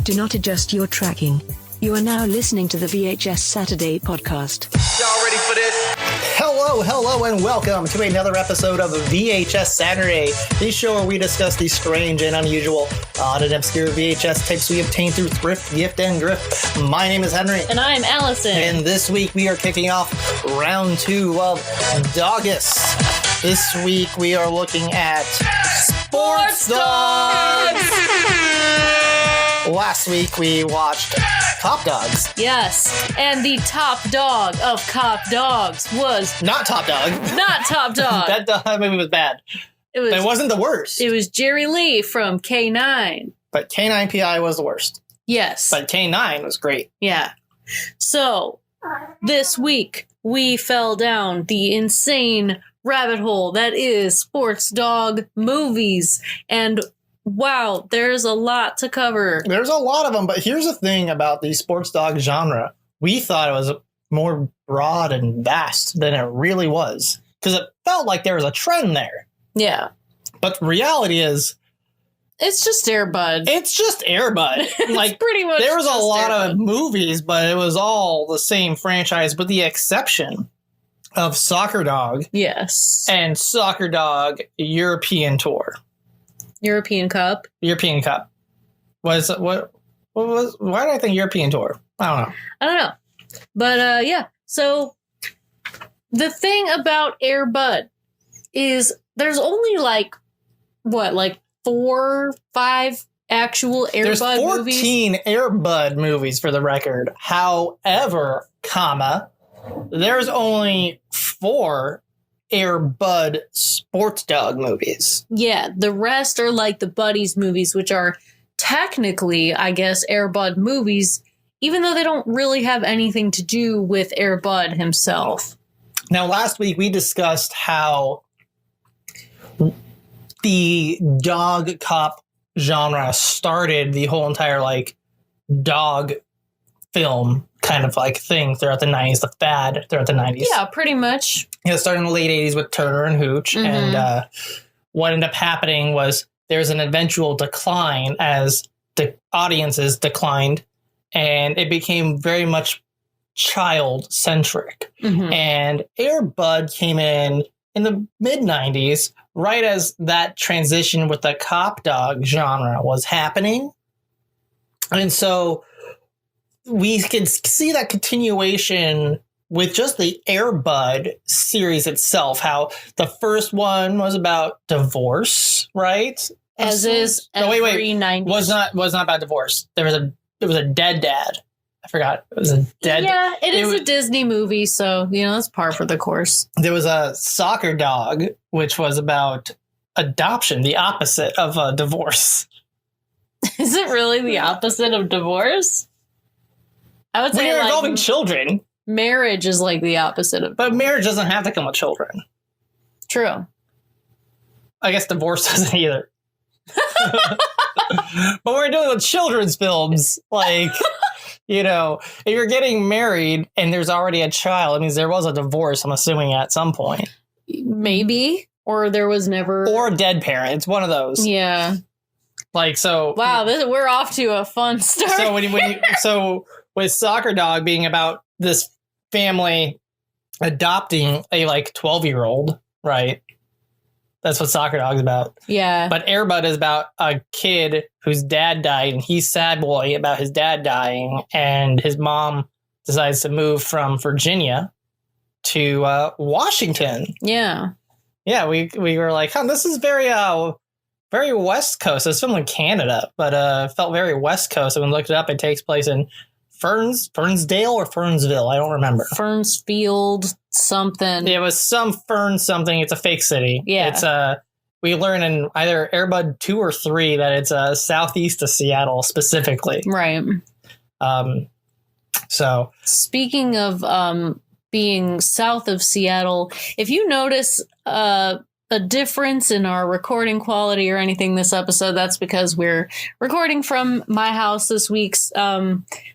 Do not adjust your tracking. You are now listening to the VHSaturday podcast. Y'all ready for this? Hello, and welcome to another episode of VHSaturday, the show where we discuss the strange and unusual, odd and obscure VHS tapes we obtain through thrift, gift, and grift. My name is Henry. And I'm Allison. And this week we are kicking off round 2 of DAWGUST. This week we are looking at Sports Dogs! Last week we watched Cop Dogs. Yes, and the top dog of Cop Dogs was... Not Top Dog. Not Top Dog. That movie was bad. It wasn't the worst. It was Jerry Lee from K9. But K9PI was the worst. Yes. But K9 was great. Yeah. So, this week, we fell down the insane rabbit hole that is sports dog movies. And wow, there's a lot to cover. There's a lot of them, but here's the thing about the sports dog genre. We thought it was more broad and vast than it really was, because it felt like there was a trend there. Yeah. But the reality is... It's just Air Bud. It's just Air Bud. Like, pretty much there was a lot Air of Bud. movies, but it was all the same franchise, with the exception of Soccer Dog. Yes. And Soccer Dog European Tour. European Cup. European Cup. Why did I think European Tour? I don't know. But yeah. So the thing about Air Bud is there's only like 4, 5 actual Air Bud movies. There's 14 Air Bud movies for the record. However, there's only 4 Air Bud sports dog movies. Yeah, the rest are like the Buddies movies, which are technically, I guess, Air Bud movies, even though they don't really have anything to do with Air Bud himself. Now, last week we discussed how the dog cop genre started the whole entire dog film kind of thing throughout the 90s, the fad throughout the 90s. Yeah, pretty much. It started in the late 80s with Turner and Hooch. Mm-hmm. And what ended up happening was there's an eventual decline as the audiences declined, and it became very much child-centric. Mm-hmm. And Air Bud came in the mid-90s, right as that transition with the cop dog genre was happening. And so we can see that continuation with just the Air Bud series itself, how the first one was about divorce, right? As is every 90s. Was not about divorce. It was a dead dad. I forgot. It was a dead. Yeah, it is a Disney movie, so that's par for the course. There was a Soccer Dog, which was about adoption, the opposite of a divorce. Is it really the opposite of divorce? I would say when you're involving children. Marriage is like the opposite of... But marriage doesn't have to come with children. True. I guess divorce doesn't either. But we're doing with children's films. If you're getting married and there's already a child, it means there was a divorce, I'm assuming, at some point. Maybe. Or there was never... Or a dead parent. It's one of those. Yeah. Wow, we're off to a fun start. So with Soccer Dog being about this family adopting a 12-year-old, right? That's what Soccer Dog's about. Yeah. But Air Bud is about a kid whose dad died, and he's sad boy about his dad dying, and his mom decides to move from Virginia to Washington. Yeah. Yeah, we were like, this is very West Coast. It's filmed in Canada, but felt very West Coast. And when we looked it up, it takes place in Fernsdale or Fernsville. I don't remember. Fernsfield something. It was some Fern something. It's a fake city. Yeah. It's we learn in either Air Bud 2 or 3 that it's southeast of Seattle specifically. Right. So speaking of being south of Seattle, if you notice a difference in our recording quality or anything this episode, that's because we're recording from my house this week.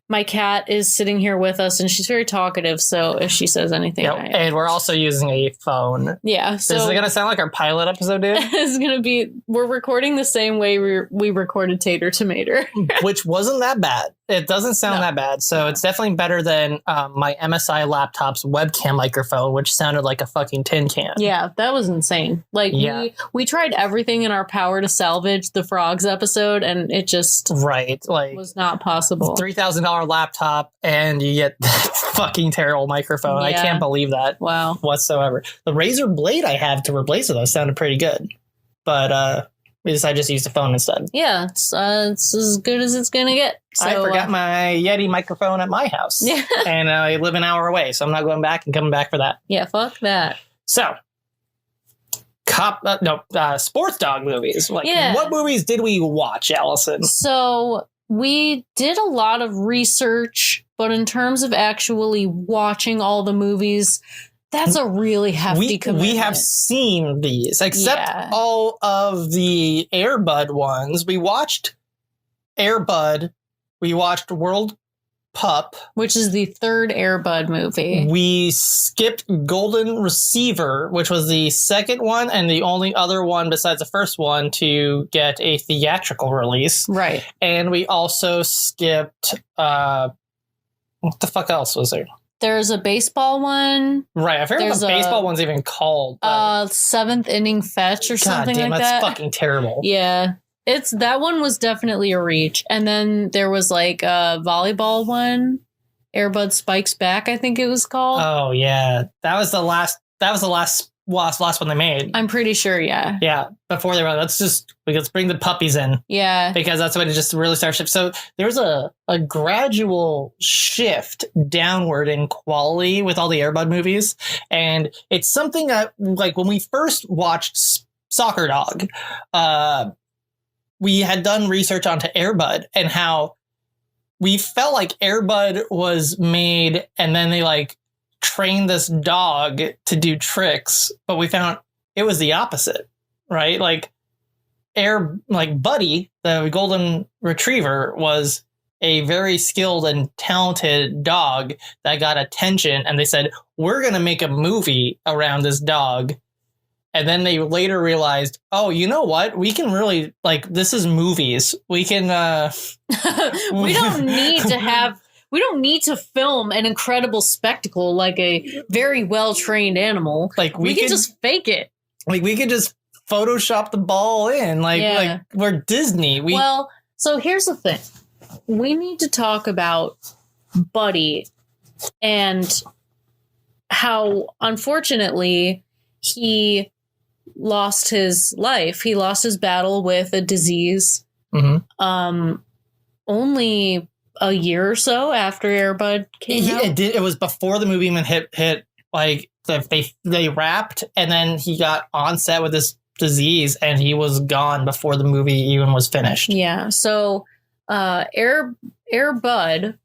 My cat is sitting here with us, and she's very talkative, so if she says anything... And we're also using a phone. Yeah, so... This is going to sound like our pilot episode, dude? It's going to be... We're recording the same way we recorded Tater Tomato. Which wasn't that bad. It doesn't sound that bad, so it's definitely better than my MSI laptop's webcam microphone, which sounded like a fucking tin can. Yeah, that was insane. Like, we tried everything in our power to salvage the Frogs episode, and it just was not possible. $3,000 laptop, and you get that fucking terrible microphone. Yeah. I can't believe that whatsoever. The Razer Blade I have to replace it, though, sounded pretty good. But I just used the phone instead. Yeah, it's as good as it's going to get. So, I forgot my Yeti microphone at my house. Yeah. And I live an hour away, so I'm not going back and coming back for that. Yeah, fuck that. So, sports dog movies. What movies did we watch, Allison? So, we did a lot of research, but in terms of actually watching all the movies... That's a really hefty commitment. We have seen these, except all of the Air Bud ones. We watched Air Bud. We watched World Pup. Which is the third Air Bud movie. We skipped Golden Receiver, which was the second one and the only other one besides the first one to get a theatrical release. Right. And we also skipped... what the fuck else was there? There's a baseball one. Right, I forget what the baseball one's even called. Seventh Inning Fetch or something like that. That's fucking terrible. Yeah, that one was definitely a reach. And then there was like a volleyball one, Air Bud Spikes Back, I think it was called. Oh yeah, that was the last one they made. I'm pretty sure, yeah. Yeah, before they were let's bring the puppies in. Yeah. Because that's when it just really started shift. So there's a gradual shift downward in quality with all the Air Bud movies. And it's something that, like, when we first watched Soccer Dog, we had done research onto Air Bud and how we felt like Air Bud was made and then they train this dog to do tricks, but we found it was the opposite, right? Buddy, the golden retriever, was a very skilled and talented dog that got attention, and they said, we're going to make a movie around this dog. And then they later realized, oh, you know what? We can really, this is movies. We can... we don't need to film an incredible spectacle like a very well-trained animal. We can just fake it. We could just Photoshop the ball in. We're Disney. Well, so here's the thing. We need to talk about Buddy and how, unfortunately, he lost his life. He lost his battle with a disease. Mm-hmm. Only a year or so after Air Bud came out. It was before the movie even hit. They wrapped, and then he got on set with this disease, and he was gone before the movie even was finished. Yeah. So, Air Bud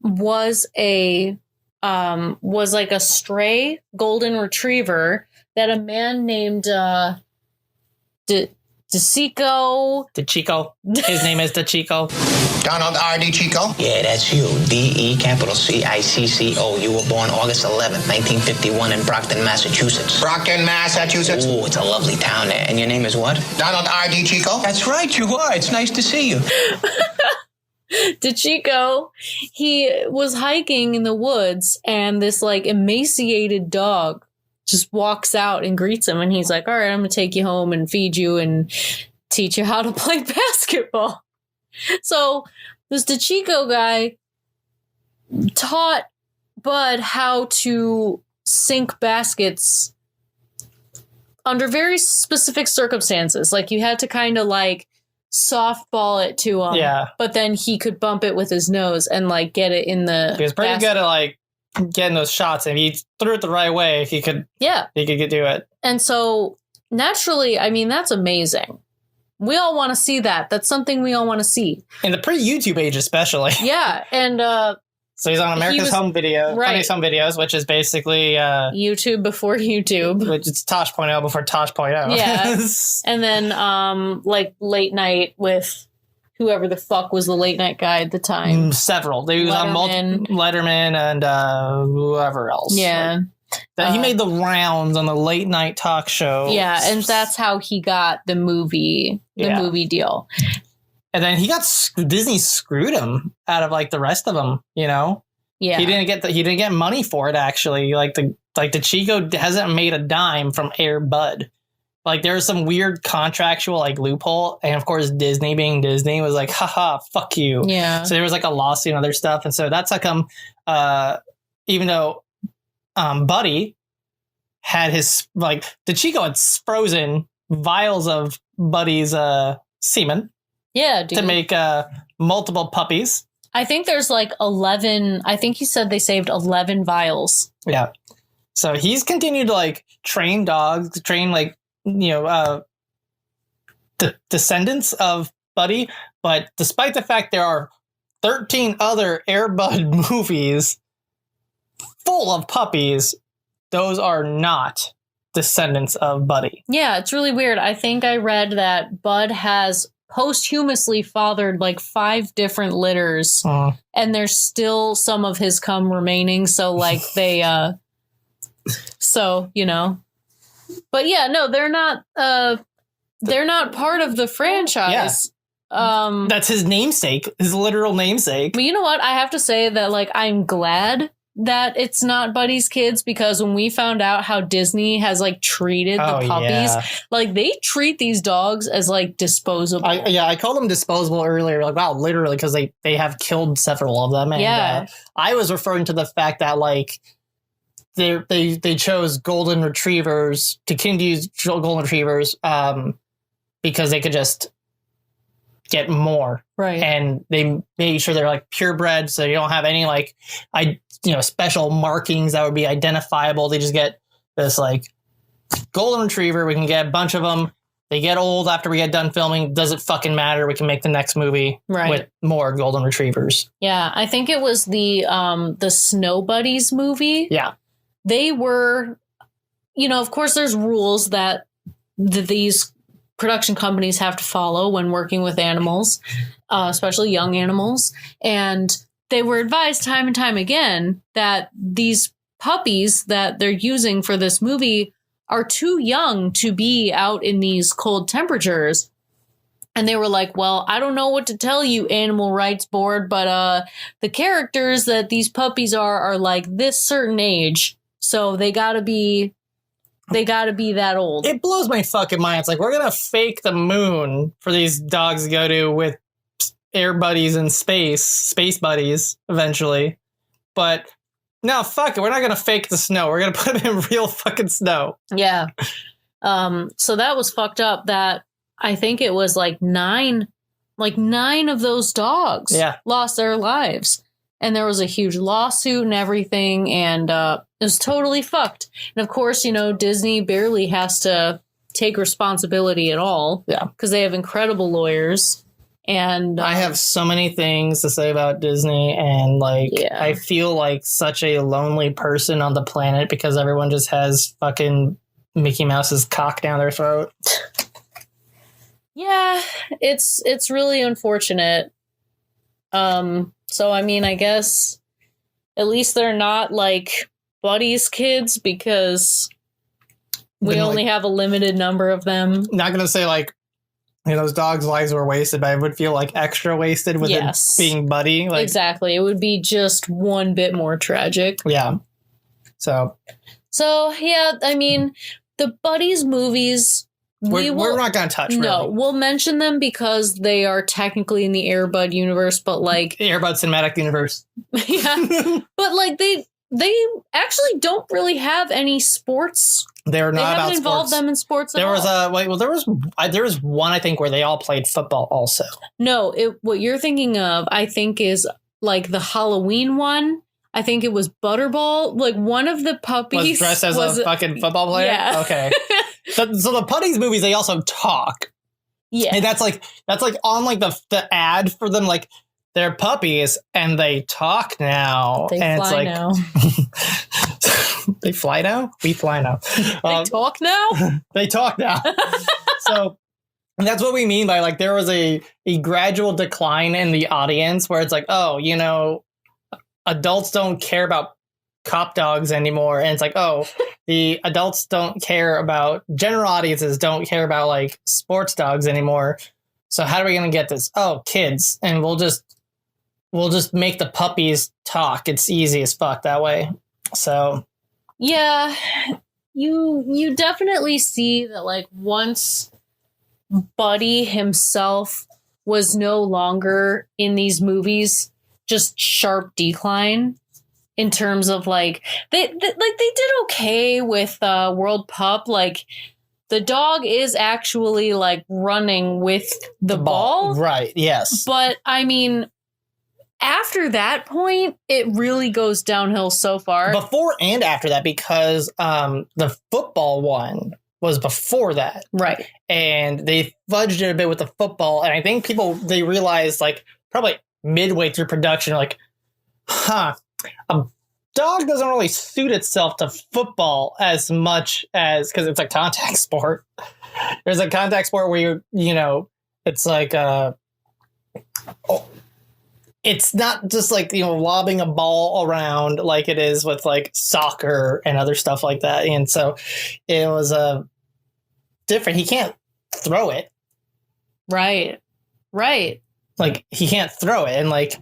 was like a stray golden retriever that a man named DeCicco. His name is DeCicco. Donald R.D. Chico? Yeah, that's you. D-E-capital-C-I-C-C-O. You were born August 11th, 1951 in Brockton, Massachusetts. Brockton, Massachusetts? Oh, it's a lovely town there. And your name is what? Donald R.D. Chico? That's right, you are. It's nice to see you. DeCicco, he was hiking in the woods, and this emaciated dog just walks out and greets him, and he's like, all right, I'm gonna take you home and feed you and teach you how to play basketball. So this DeCicco guy taught Bud how to sink baskets under very specific circumstances. You had to kind of softball it to him, but then he could bump it with his nose and get it in the He was pretty good at getting those shots, and he threw it the right way. He could do it. And so naturally, I mean, that's amazing. We all want to see that. That's something we all want to see. In the pre-YouTube age, especially. Yeah. And So he's on America's Home Video, right. Funniest Home Videos, which is basically YouTube before YouTube, which is Tosh.0 before Tosh.0. Yeah, and then like late night with whoever the fuck was the late night guy at the time. Several. He was on Letterman and whoever else. Yeah. He made the rounds on the late night talk show. Yeah, and that's how he got the movie deal. And then Disney screwed him out of like the rest of them, you know? Yeah. He didn't get money for it actually. Like the Chico hasn't made a dime from Air Bud. Like there was some weird contractual like loophole, and of course Disney being Disney was like, haha, fuck you. Yeah. So there was like a lawsuit and other stuff, and so that's how come even though Buddy had his like the Chico had frozen vials of Buddy's semen. Yeah, dude. To make multiple puppies. I think there's like 11. I think he said they saved 11 vials. Yeah. So he's continued to like train dogs, train like, the descendants of Buddy. But despite the fact there are 13 other Air Bud movies full of puppies, those are not descendants of Buddy. Yeah, it's really weird. I think I read that Bud has posthumously fathered like 5 different litters, and there's still some of his cum remaining. So like they, but yeah, no, they're not part of the franchise. Yeah. That's his namesake, his literal namesake. But you know what? I have to say that like I'm glad that it's not Buddy's kids, because when we found out how Disney has like treated the puppies, like they treat these dogs as like disposable. I called them disposable earlier. Like, wow, literally, because they have killed several of them. And, I was referring to the fact that like they chose golden retrievers to continue to use golden retrievers because they could just get more. Right. And they made sure they're like purebred, so you don't have any like special markings that would be identifiable. They just get this like golden retriever. We can get a bunch of them. They get old after we get done filming. Doesn't fucking matter. We can make the next movie with more golden retrievers. Yeah, I think it was the Snow Buddies movie. Yeah. They were, of course there's rules that these production companies have to follow when working with animals, especially young animals. And they were advised time and time again that these puppies that they're using for this movie are too young to be out in these cold temperatures. And they were like, well, I don't know what to tell you, Animal Rights Board, but the characters that these puppies are like this certain age. So they gotta be that old. It blows my fucking mind. It's like, we're going to fake the moon for these dogs to go to with air buddies in space buddies eventually. But no, fuck it. We're not going to fake the snow. We're going to put them in real fucking snow. Yeah. So that was fucked up that I think it was like nine of those dogs lost their lives. And there was a huge lawsuit and everything, and it was totally fucked. And of course, Disney barely has to take responsibility at all. Yeah. Because they have incredible lawyers. And I have so many things to say about Disney, and I feel like such a lonely person on the planet because everyone just has fucking Mickey Mouse's cock down their throat. Yeah, it's really unfortunate. So, I mean, I guess at least they're not like Buddy's kids because we only have a limited number of them. Not going to say like, those dogs' lives were wasted, but I would feel like extra wasted with it being Buddy. Like, exactly. It would be just one bit more tragic. Yeah. So yeah, I mean, the Buddies movies... We're not going to touch, really. No, we'll mention them because they are technically in the Air Bud universe, but like... The Air Bud cinematic universe. Yeah. But like, they actually don't really have any sports. They're not about sports. They haven't involved them in sports at all. There was one, I think, where they all played football also. No, what you're thinking of, I think, is like the Halloween one. I think it was Butterball. Like, one of the puppies was dressed as a fucking football player? Yeah. Okay. So the Putties movies, they also talk. Yeah. And that's like on like the ad for them, like they're puppies and they talk now. They and fly it's now. They fly now? We fly now. They talk now? They talk now. So and that's what we mean by like there was a gradual decline in the audience where it's like, oh, you know, adults don't care about cop dogs anymore. And it's like, oh, the adults don't care about general audiences, don't care about like sports dogs anymore. So how are we going to get this? Oh, kids. And we'll just make the puppies talk. It's easy as fuck that way. So yeah, you definitely see that like once Buddy himself was no longer in these movies, just sharp decline in terms of like they did okay with World Pup. Like the dog is actually like running with the ball. Right. Yes. But I mean, after that point, it really goes downhill so far. Before and after that, because the football one was before that. Right. And they fudged it a bit with the football. And I think they realized like probably midway through production, like, a dog doesn't really suit itself to football as much as, because it's a contact sport. There's a contact sport where you know, it's like, it's not just like, you know, lobbing a ball around like it is with like soccer and other stuff like that. And so it was different. He can't throw it. Right. Like he can't throw it. And like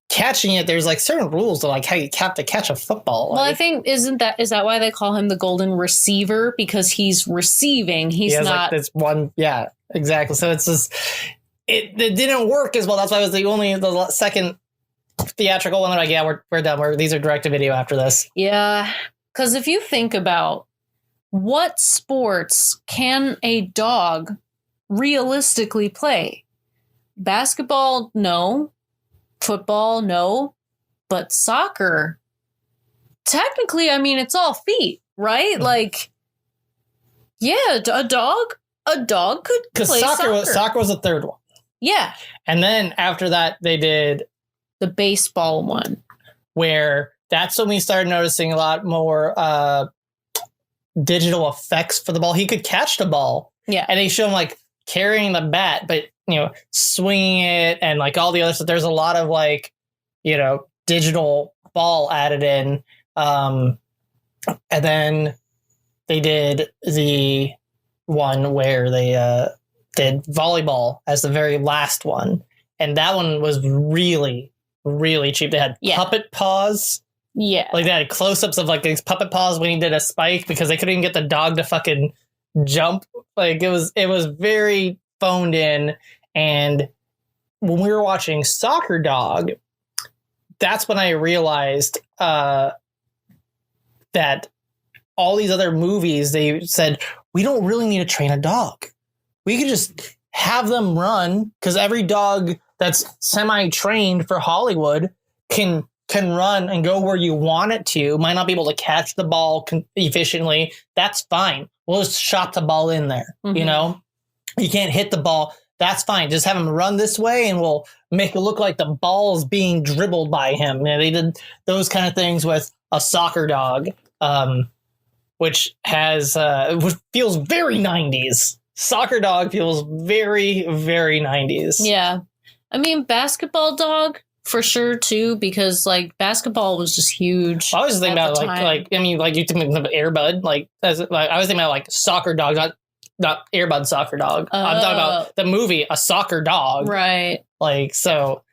catching it, there's like certain rules to like how you have to catch a football. Well, like, I think is that why they call him the golden receiver? Because he's receiving. He's not like this one. Yeah, exactly. So it's just, it didn't work as well. That's why it was the second theatrical one. They're like, yeah, we're done. These are direct to video after this. Yeah. Because if you think about what sports can a dog realistically play? Basketball, no. Football, no. But soccer, technically, I mean, it's all feet, right? Like, yeah, a dog could play soccer. Soccer was the third one. Yeah. And then after that, they did the baseball one, where that's when we started noticing a lot more digital effects for the ball. He could catch the ball. Yeah. And they show him like carrying the bat, but, you know, swinging it and like all the other stuff. There's a lot of like, you know, digital ball added in. And then they did the one where they did volleyball as the very last one. And that one was really, really cheap. They had puppet paws. Yeah. Like they had close-ups of like these puppet paws when he did a spike because they couldn't even get the dog to fucking jump. Like it was very phoned in. And when we were watching Soccer Dog, that's when I realized that all these other movies, they said, we don't really need to train a dog. We could just have them run, because every dog that's semi-trained for Hollywood can run and go where you want it to. Might not be able to catch the ball efficiently. That's fine. We'll just shot the ball in there. Mm-hmm. You know, you can't hit the ball. That's fine. Just have him run this way and we'll make it look like the ball's being dribbled by him. You know, they did those kind of things with a Soccer Dog, which feels very 90s. Soccer Dog feels very, very 90s. Yeah. I mean, Basketball Dog for sure too, because like basketball was just huge. I was thinking about you think of Air Bud, I was thinking about like Soccer Dog, not Air Bud Soccer Dog. I'm talking about the movie A Soccer Dog. Right. Like, so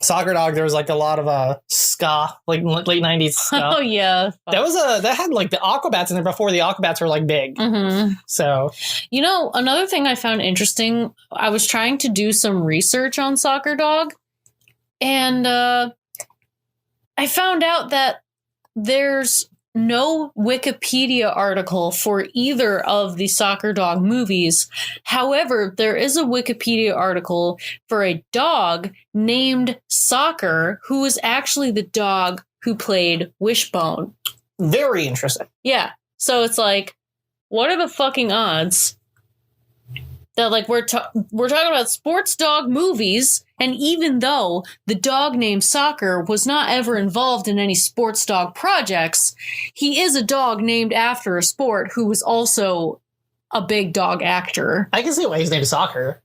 Soccer Dog, there was like a lot of ska, like late 90s ska. Oh yeah. That had like the Aquabats in there before the Aquabats were like big. Mm-hmm. So, you know, another thing I found interesting, I was trying to do some research on Soccer Dog, and I found out that there's no Wikipedia article for either of the Soccer Dog movies. However, there is a Wikipedia article for a dog named Soccer, who is actually the dog who played Wishbone. Very interesting. Yeah. So it's like, what are the fucking odds that like we're talking about sports dog movies, and even though the dog named Soccer was not ever involved in any sports dog projects, he is a dog named after a sport who was also a big dog actor I can see why he's named Soccer.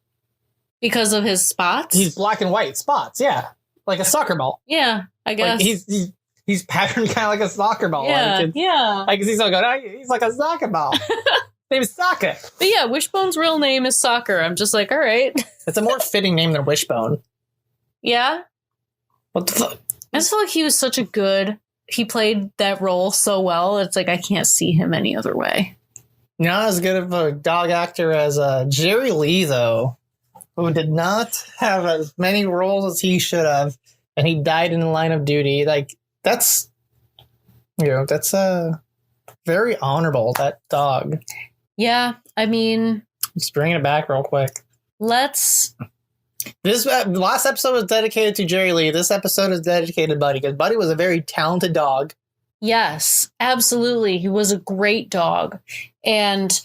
because of his spots. He's black and white spots, yeah. Like a soccer ball. Yeah, I guess. Like he's patterned kind of like a soccer ball. yeah, Like yeah. I can see someone going, he's like a soccer ball. Name is Soccer. But yeah, Wishbone's real name is Soccer. I'm just like, all right. It's a more fitting name than Wishbone. Yeah. What the fuck? I just feel like he was such a good, he played that role so well. It's like, I can't see him any other way. Not as good of a dog actor as Jerry Lee, though, who did not have as many roles as he should have, and he died in the line of duty. Like, that's very honorable, that dog. Yeah, I mean, Just bringing it back real quick. let's, This last episode was dedicated to Jerry Lee. This episode is dedicated to Buddy, because Buddy was a very talented dog. yes, absolutely. He was a great dog. And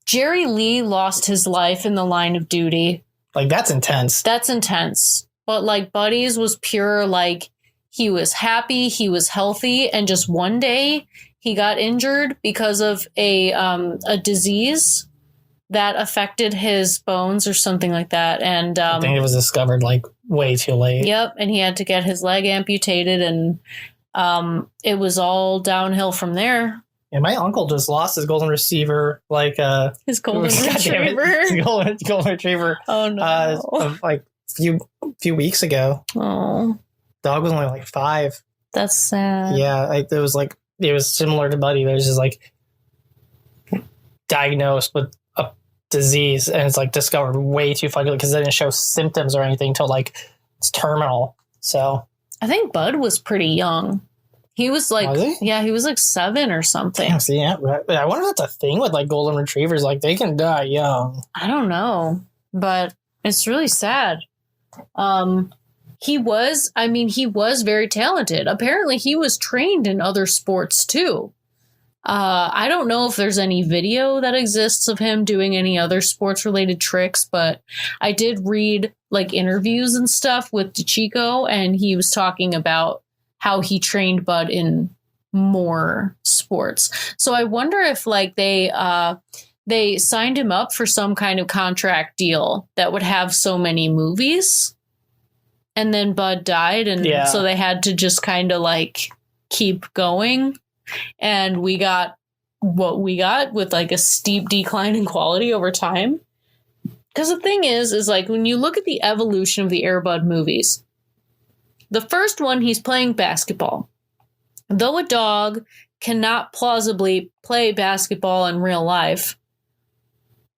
Jerry Lee lost his life in the line of duty. Like, that's intense. That's intense. But like Buddy's was pure, like he was happy, he was healthy, and just one day he got injured because of a disease that affected his bones or something like that. And I think it was discovered like way too late. yep, and he had to get his leg amputated, and it was all downhill from there. And my uncle just lost his golden receiver, like His golden God damn it, retriever. his golden retriever, Oh no. like few weeks ago. Oh, Dog was only like 5. that's sad. Yeah, like it was similar to Buddy. There's just like diagnosed with a disease, and it's like discovered way too fucking because it didn't show symptoms or anything until like it's terminal. So I think Bud was pretty young. He was like, Was he? yeah, he was like 7 or something. damn, see, yeah, right. I wonder if that's a thing with like golden retrievers. Like they can die young. I don't know, but it's really sad. He was very talented. Apparently he was trained in other sports too. I don't know if there's any video that exists of him doing any other sports related tricks, but I did read like interviews and stuff with DeChico, and he was talking about how he trained Bud in more sports. So I wonder if like they signed him up for some kind of contract deal that would have so many movies, and then Bud died, and Yeah. so they had to just kind of like keep going, and we got what we got with like a steep decline in quality over time. Because the thing is like when you look at the evolution of the Air Bud movies, the first one, he's playing basketball. Though a dog cannot plausibly play basketball in real life,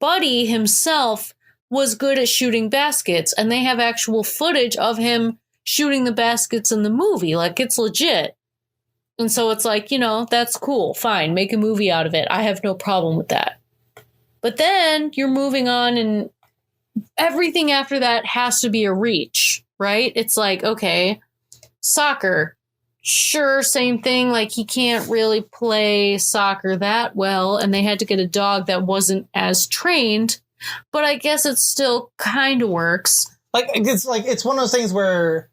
Buddy himself was good at shooting baskets, and they have actual footage of him shooting the baskets in the movie. Like, it's legit. And so it's like, that's cool. Fine, make a movie out of it. I have no problem with that. But then you're moving on, and everything after that has to be a reach, right? It's like, okay, Soccer, sure, same thing. Like, he can't really play soccer that well, and they had to get a dog that wasn't as trained, but I guess it still kind of works. It's one of those things where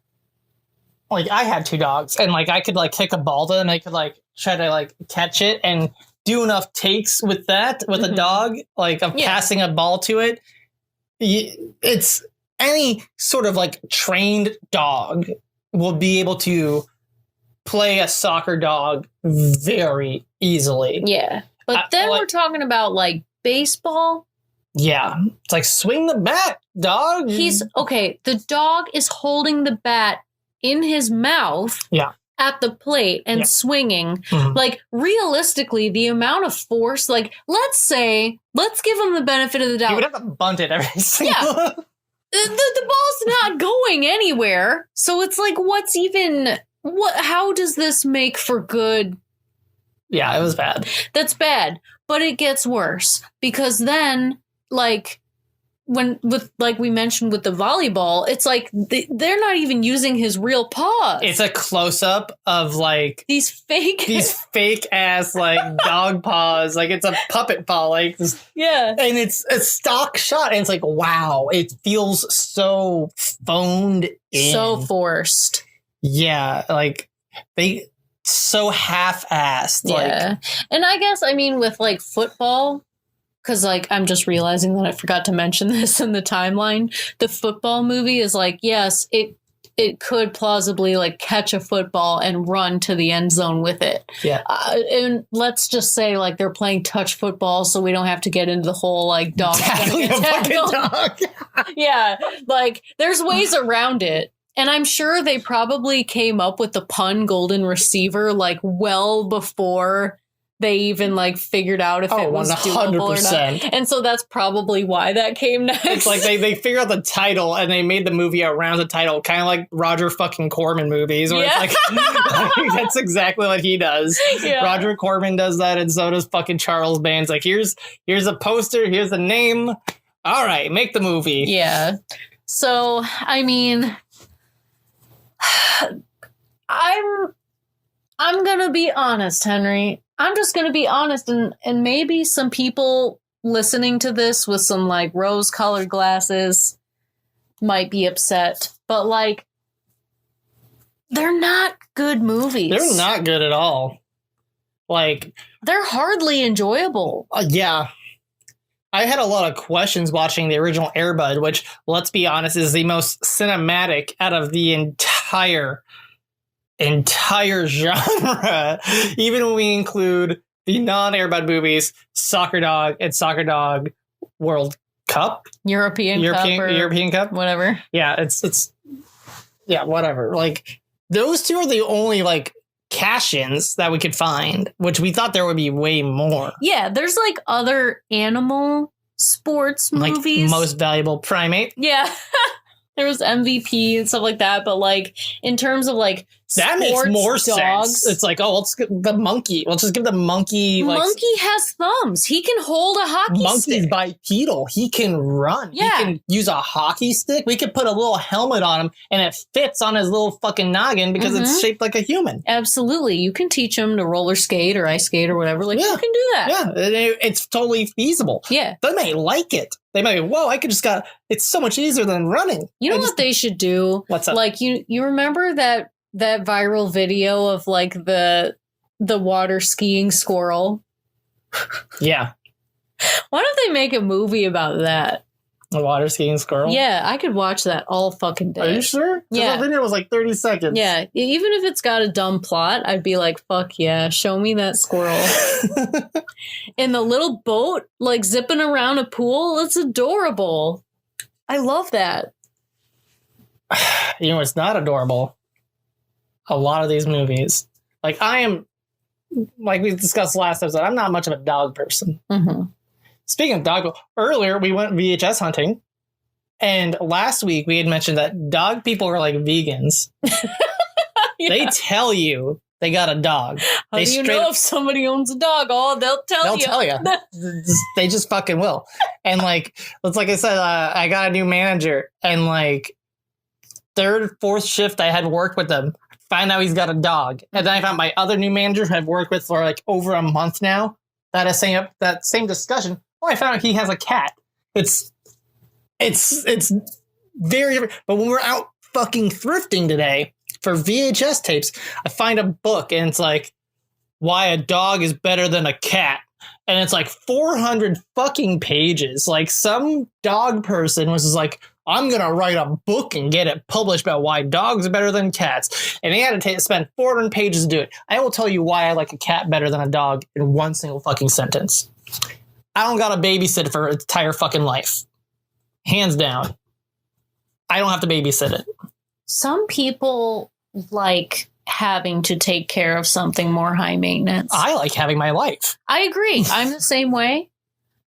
like I had 2 dogs, and like I could like kick a ball to them, I could like try to like catch it and do enough takes with that with a dog, like of passing a ball to it. It's any sort of like trained dog will be able to play a soccer dog very easily. Yeah. But then we're talking about like baseball. Yeah. It's like swing the bat, dog. The dog is holding the bat in his mouth. Yeah. At the plate and swinging. Mhm. Like, realistically, the amount of force, like, let's give him the benefit of the doubt. You would have to bunt it every single. Yeah. The ball's not going anywhere. So it's like, how does this make for good? Yeah, it was bad. That's bad. But it gets worse because then, like, like we mentioned with the volleyball, it's like they're not even using his real paws. It's a close up of like these fake ass like dog paws. Like it's a puppet paw. Like yeah, and it's a stock shot, and it's like wow, it feels so phoned in, so forced. Yeah, like they so half-assed. Yeah, like, and I guess I mean with like football. Because, like, I'm just realizing that I forgot to mention this in the timeline. The football movie is like, yes, it could plausibly, like, catch a football and run to the end zone with it. Yeah. And let's just say, like, they're playing touch football, so we don't have to get into the whole, like, dog. Tackling a fucking dog. Yeah. Like, there's ways around it. And I'm sure they probably came up with the pun golden receiver, like, well before they even like figured out if it was 100%. doable or not. And so that's probably why that came next. It's like they figured out the title and they made the movie around the title, kind of like Roger fucking Corman movies, where it's like that's exactly what he does. Yeah. Roger Corman does that, and so does fucking Charles Band's. Like here's a poster, here's the name. All right, make the movie. Yeah. So I mean, I'm gonna be honest, Henry. I'm just going to be honest, and maybe some people listening to this with some, like, rose-colored glasses might be upset. But, like, they're not good movies. They're not good at all. Like... They're hardly enjoyable. Yeah. I had a lot of questions watching the original Air Bud, which, let's be honest, is the most cinematic out of the entire genre, even when we include the non-Air Bud movies, Soccer Dog and Soccer Dog World Cup, European Cup, whatever. Yeah, it's yeah, whatever. Like those two are the only like cash-ins that we could find, which we thought there would be way more. Yeah, there's like other animal sports movies, like Most Valuable Primate. Yeah. There was MVP and stuff like that, but like in terms of like that makes more dogs, sense. It's like, oh, let's get the monkey. Let's just give the monkey. Like, monkey has thumbs. He can hold a hockey monkey's stick. Bipedal. He can run. Yeah. He can use a hockey stick. We could put a little helmet on him, and it fits on his little fucking noggin because it's shaped like a human. Absolutely, you can teach him to roller skate or ice skate or whatever. Like you can do that. Yeah, it's totally feasible. Yeah, they may like it. They might go, whoa, it's so much easier than running. You know what they should do? What's up? Like you remember that viral video of like the water skiing squirrel? Yeah. Why don't they make a movie about that? A water skiing squirrel? Yeah, I could watch that all fucking day. Are you sure? Yeah. The video was like 30 seconds. Yeah, even if it's got a dumb plot, I'd be like, fuck yeah, show me that squirrel. In the little boat, like zipping around a pool, it's adorable. I love that. You know, it's not adorable. A lot of these movies. Like, I am, like we discussed last episode, I'm not much of a dog person. Mm-hmm. Speaking of dog, earlier we went VHS hunting, and last week we had mentioned that dog people are like vegans. Yeah. They tell you they got a dog. How do you know if somebody owns a dog? Oh, they'll tell you. They just fucking will. And like, it's like I said, I got a new manager, and like third, fourth shift I had worked with them. Find out he's got a dog, and then I found my other new manager who I've worked with for like over a month now. That same discussion. Well, I found out he has a cat. It's very different. But when we're out fucking thrifting today for VHS tapes, I find a book, and it's like, why a dog is better than a cat. And it's like 400 fucking pages. Like some dog person was just like, I'm going to write a book and get it published about why dogs are better than cats. And they had to spend 400 pages to do it. I will tell you why I like a cat better than a dog in one single fucking sentence. I don't got to babysit for its entire fucking life. Hands down. I don't have to babysit it. Some people like having to take care of something more high maintenance. I like having my life. I agree. I'm the same way.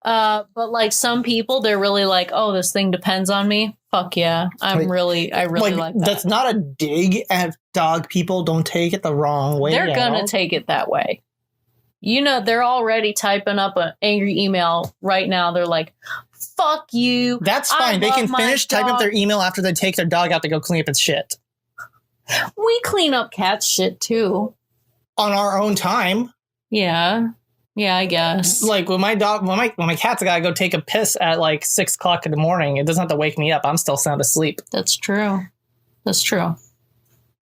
But like some people, they're really like, oh, this thing depends on me. Fuck yeah. I really like that. That's not a dig at dog people. Don't take it the wrong way. They're going to take it that way. You know, they're already typing up an angry email right now. They're like, Fuck you. That's fine. They can finish typing up their email after they take their dog out to go clean up its shit. We clean up cat shit too. On our own time. Yeah. Yeah, I guess. Like when my cat's gotta go take a piss at like 6 o'clock in the morning, it doesn't have to wake me up. I'm still sound asleep. That's true. That's true.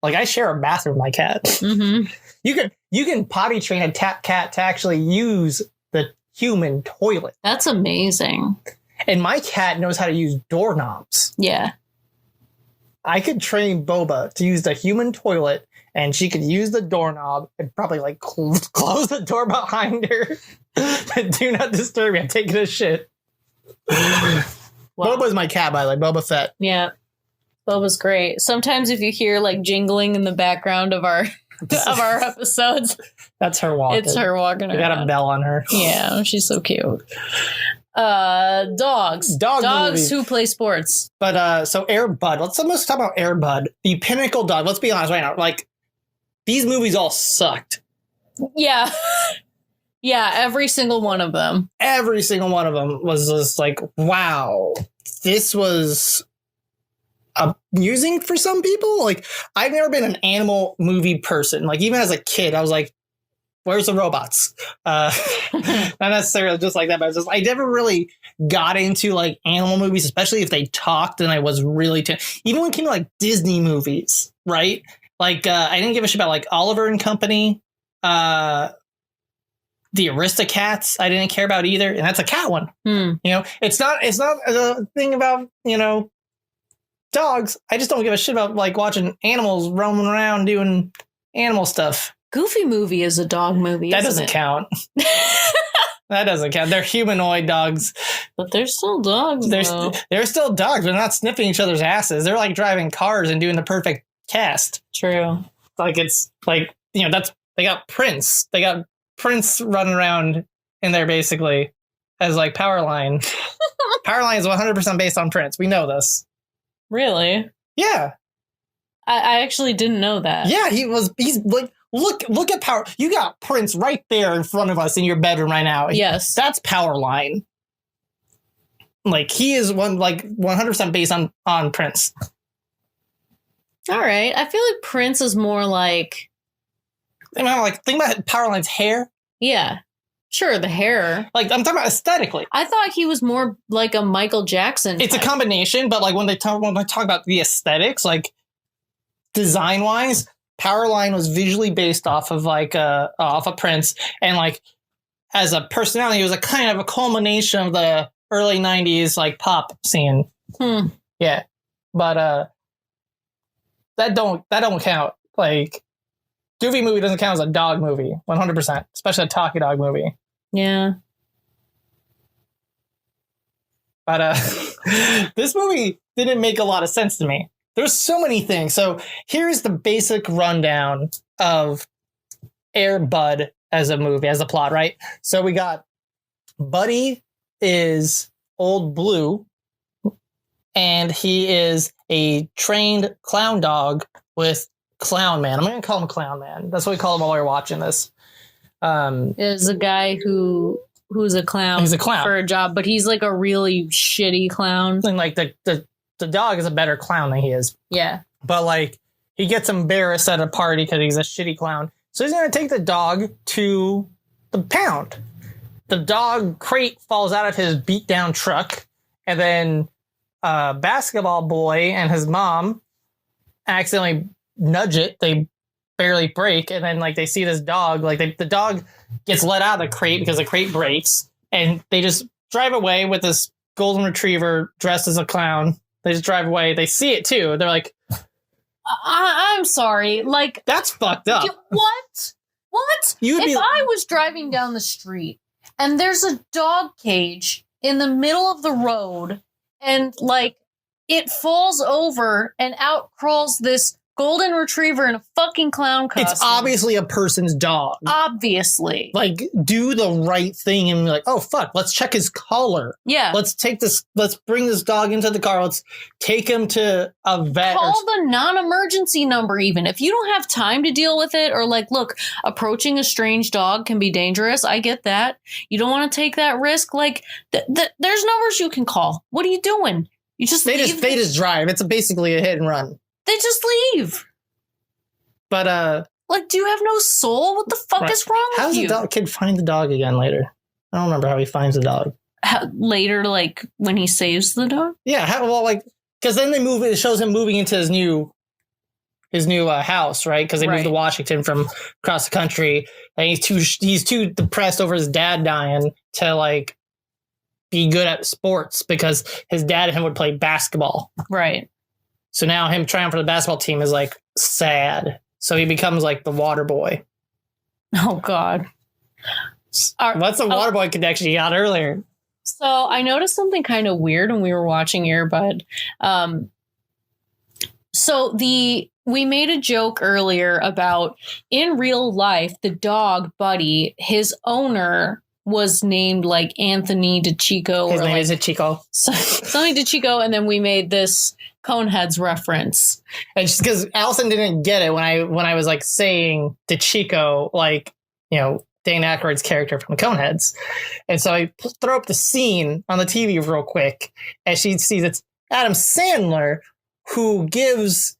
Like I share a bathroom with my cat. Mm-hmm. You can potty train a cat to actually use the human toilet. That's amazing. And my cat knows how to use doorknobs. Yeah. I could train Boba to use the human toilet, and she could use the doorknob and probably like close the door behind her. Do not disturb me. I'm taking a shit. Wow. Boba's my cat, by the way. Boba Fett. Yeah. Boba's great. Sometimes if you hear like jingling in the background of our episodes, that's her walking. It's her walking around. I got a bell on her. Yeah, she's so cute. Dogs movies. Who play sports. But so Air Bud. Let's talk about Air Bud, the pinnacle dog. Let's be honest right now. Like these movies all sucked. Yeah. Yeah, every single one of them. Every single one of them was just like, wow, this was amusing for some people. Like I've never been an animal movie person. Like even as a kid, I was like, where's the robots? Not necessarily just like that, but I never really got into like animal movies, especially if they talked, and I was really even when it came to like Disney movies, right? Like I didn't give a shit about like Oliver and Company, the Aristocats. I didn't care about either, and that's a cat one. You know, it's not a thing about, you know, dogs. I just don't give a shit about like watching animals roaming around doing animal stuff. Goofy Movie is a dog movie. That doesn't count. That doesn't count. They're humanoid dogs. But they're still dogs. They're still dogs. They're not sniffing each other's asses. They're like driving cars and doing the perfect cast. True. Like it's like, you know, they got Prince. They got Prince running around in there basically as like Powerline. Powerline is 100% based on Prince. We know this. Really? Yeah. I actually didn't know that. Yeah, he's like, look at Power. You got Prince right there in front of us in your bedroom right now. Yes. That's Powerline. Like he is 100% based on Prince. All right. I feel like Prince is more like, think about Powerline's hair. Yeah. Sure, the hair. Like I'm talking about aesthetically. I thought he was more like a Michael Jackson It's type. a combination, but like when I talk about the aesthetics, like design wise, Powerline was visually based off of Prince, and like as a personality, he was a kind of a culmination of the early 90s like pop scene. Yeah. But that don't count. Like Goofy Movie doesn't count as a dog movie, 100%, especially a talkie dog movie. Yeah. But this movie didn't make a lot of sense to me. There's so many things. So here's the basic rundown of Air Bud as a movie, as a plot, right? So we got Buddy is Old Blue, and he is a trained clown dog with Clown Man. I'm going to call him Clown Man. That's what we call him while we were watching this. Is a guy who's a clown. He's a clown for a job, but he's like a really shitty clown. And like the dog is a better clown than he is. Yeah. But like he gets embarrassed at a party because he's a shitty clown. So he's going to take the dog to the pound. The dog crate falls out of his beat down truck. And then basketball boy and his mom accidentally nudge it. They barely break. And then like they see this dog, like the dog gets let out of the crate because the crate breaks. And they just drive away with this golden retriever dressed as a clown. They just drive away. They see it too. They're like, I'm sorry. Like, that's fucked up. What? If I was driving down the street and there's a dog cage in the middle of the road and like it falls over and out crawls this golden retriever in a fucking clown costume. It's obviously a person's dog. Obviously. Like, do the right thing and be like, oh, fuck, let's check his collar. Yeah. Let's bring this dog into the car. Let's take him to a vet. Call the non-emergency number even. If you don't have time to deal with it, or like, look, approaching a strange dog can be dangerous. I get that. You don't want to take that risk. Like, there's numbers you can call. What are you doing? You just They just drive. It's basically a hit and run. They just leave. But, like, do you have no soul? What the fuck is wrong how with does you? the kid find the dog again later? I don't remember how he finds the dog. Later, like, when he saves the dog? Yeah, because then it shows him moving into his new house, right? Because they moved to Washington from across the country, and he's too depressed over his dad dying to, like, be good at sports because his dad and him would play basketball. Right. So now him trying for the basketball team is, like, sad. So he becomes, like, the water boy. Oh, God. What's the water boy connection you got earlier? So I noticed something kind of weird when we were watching Airbud. We made a joke earlier about, in real life, the dog Buddy, his owner was named like Anthony DeChico. His name is Chico. Something DeChico, and then we made this Coneheads reference. And just because Allison didn't get it when I was like saying DeChico, like, you know, Dan Aykroyd's character from Coneheads. And so I throw up the scene on the TV real quick, and she sees it's Adam Sandler who gives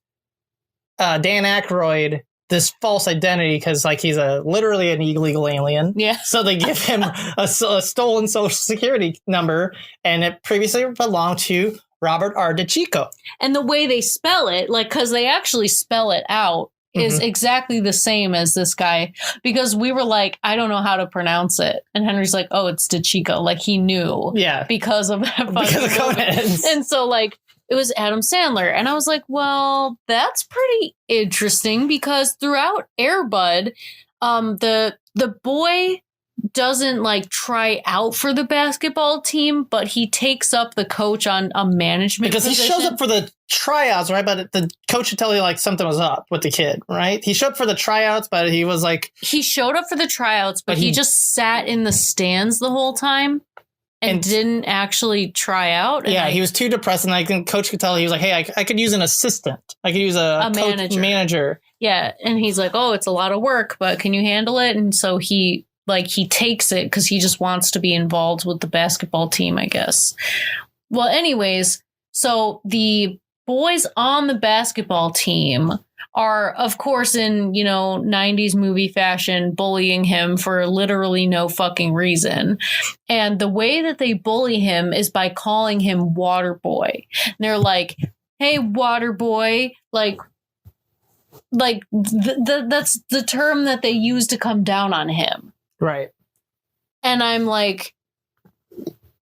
Dan Aykroyd this false identity because, like, he's literally an illegal alien. Yeah. So they give him a stolen social security number, and it previously belonged to Robert R. DeChico. And the way they spell it, like, because they actually spell it out, is exactly the same as this guy. Because we were like, I don't know how to pronounce it. And Henry's like, oh, it's DeChico. Like, he knew. Yeah. Because of Coneheads. And so, like, it was Adam Sandler. And I was like, well, that's pretty interesting because throughout Airbud, the boy doesn't like try out for the basketball team, but he takes up the coach on a management because position. He shows up for the tryouts, right? But the coach would tell you like something was up with the kid, right? He showed up for the tryouts, but he was like... He showed up for the tryouts, but he just sat in the stands the whole time. And didn't actually try out. Yeah, he was too depressed, and like, coach could tell he was like, "Hey, I could use an assistant. I could use a manager." Yeah, and he's like, "Oh, it's a lot of work, but can you handle it?" And so he takes it because he just wants to be involved with the basketball team, I guess. Well, anyways, so the boys on the basketball team are, of course, in, 90s movie fashion, bullying him for literally no fucking reason. And the way that they bully him is by calling him Water Boy. And they're like, hey, Water Boy, that's the term that they use to come down on him. Right. And I'm like,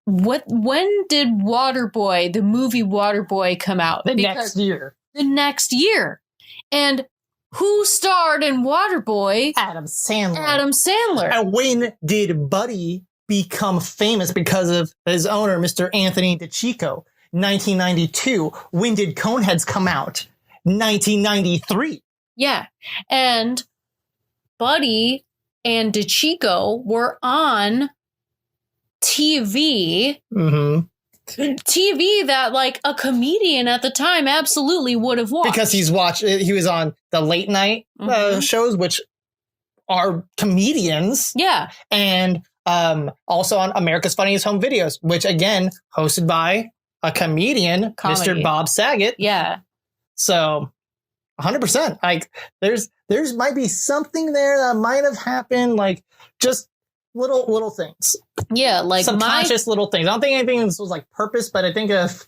when did Water Boy, the movie Water Boy, come out? Next year. The next year. And who starred in Waterboy? Adam Sandler. And when did Buddy become famous because of his owner, Mr. Anthony DeChico? 1992. When did Coneheads come out? 1993. Yeah. And Buddy and DeChico were on TV. Mm-hmm. TV that like a comedian at the time absolutely would have watched because he was on the late night shows, which are comedians. Yeah. And also on America's Funniest Home Videos, which again hosted by a comedian, Mr. Bob Saget. Yeah. So 100%. Like there's might be something there that might have happened, like just little things. Yeah, like subconscious little things. I don't think anything was like purpose, but I think of,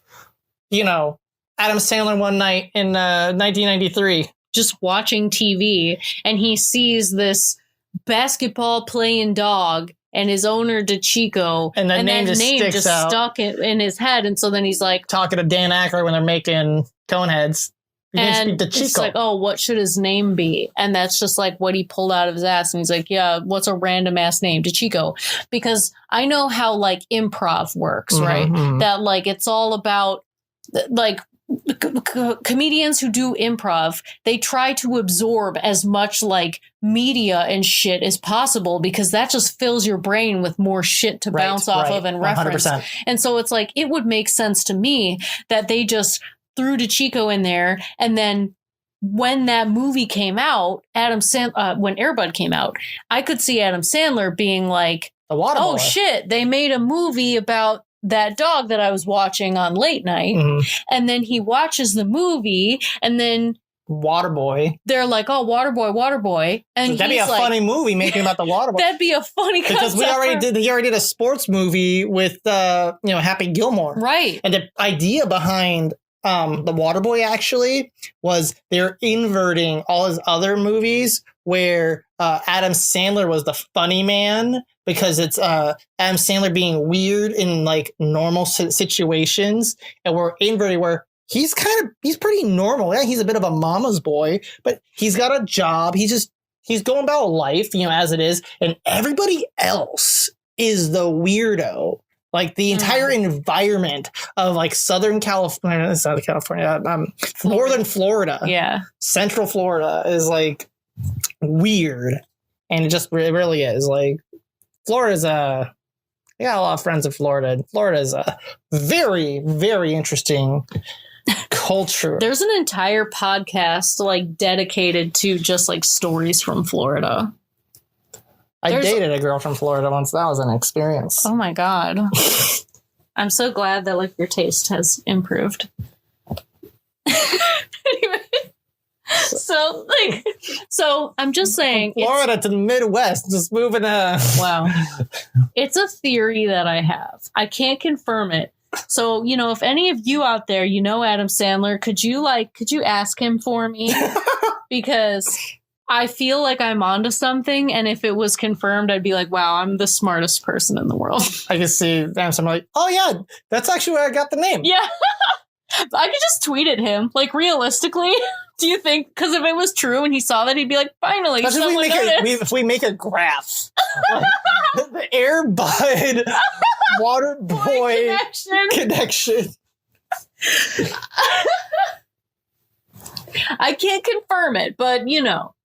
Adam Sandler one night in 1993. Just watching TV, and he sees this basketball playing dog and his owner DeChico, and that name just stuck in his head, and so then he's like talking to Dan Aykroyd when they're making Coneheads. And it's like, oh, what should his name be? And that's just like what he pulled out of his ass. And he's like, yeah, what's a random ass name? DeChico. Because I know how like improv works, right? That like it's all about like comedians who do improv, they try to absorb as much like media and shit as possible because that just fills your brain with more shit to bounce off of and reference. 100%. And so it's like, it would make sense to me that they just threw DeChico in there. And then when that movie came out, when Air Bud came out, I could see Adam Sandler being like, The water oh boy. shit, they made a movie about that dog that I was watching on late night. And then he watches the movie and then Waterboy. they're like, oh, Waterboy. And So that'd be a like, funny movie making about the Waterboy. that'd be a funny Because he already did a sports movie with Happy Gilmore. Right. And the idea behind the Waterboy actually was they're inverting all his other movies where Adam Sandler was the funny man because it's Adam Sandler being weird in like normal situations, and we're inverting where he's pretty normal. Yeah, he's a bit of a mama's boy, but he's got a job. He's going about life, as it is, and everybody else is the weirdo. Like the entire environment of like Northern Florida, Central Florida is like weird, and it really is. Like Florida's I got a lot of friends in Florida, and Florida is a very, very interesting culture. There's an entire podcast like dedicated to just like stories from Florida. I dated a girl from Florida once. That was an experience. Oh my God. I'm so glad that like your taste has improved. Anyway, so I'm just saying, Florida to the Midwest, just moving. Wow. It's a theory that I have. I can't confirm it. So, if any of you out there, Adam Sandler, could you ask him for me? Because I feel like I'm onto something, and if it was confirmed, I'd be like, wow, I'm the smartest person in the world. I can see them. I'm like, oh yeah, that's actually where I got the name. Yeah. I could just tweet at him. Like, realistically, do you think, because if it was true and he saw that, he'd be like, finally, if we make a graph, like, the Air Bud Water Boy connection. I can't confirm it, but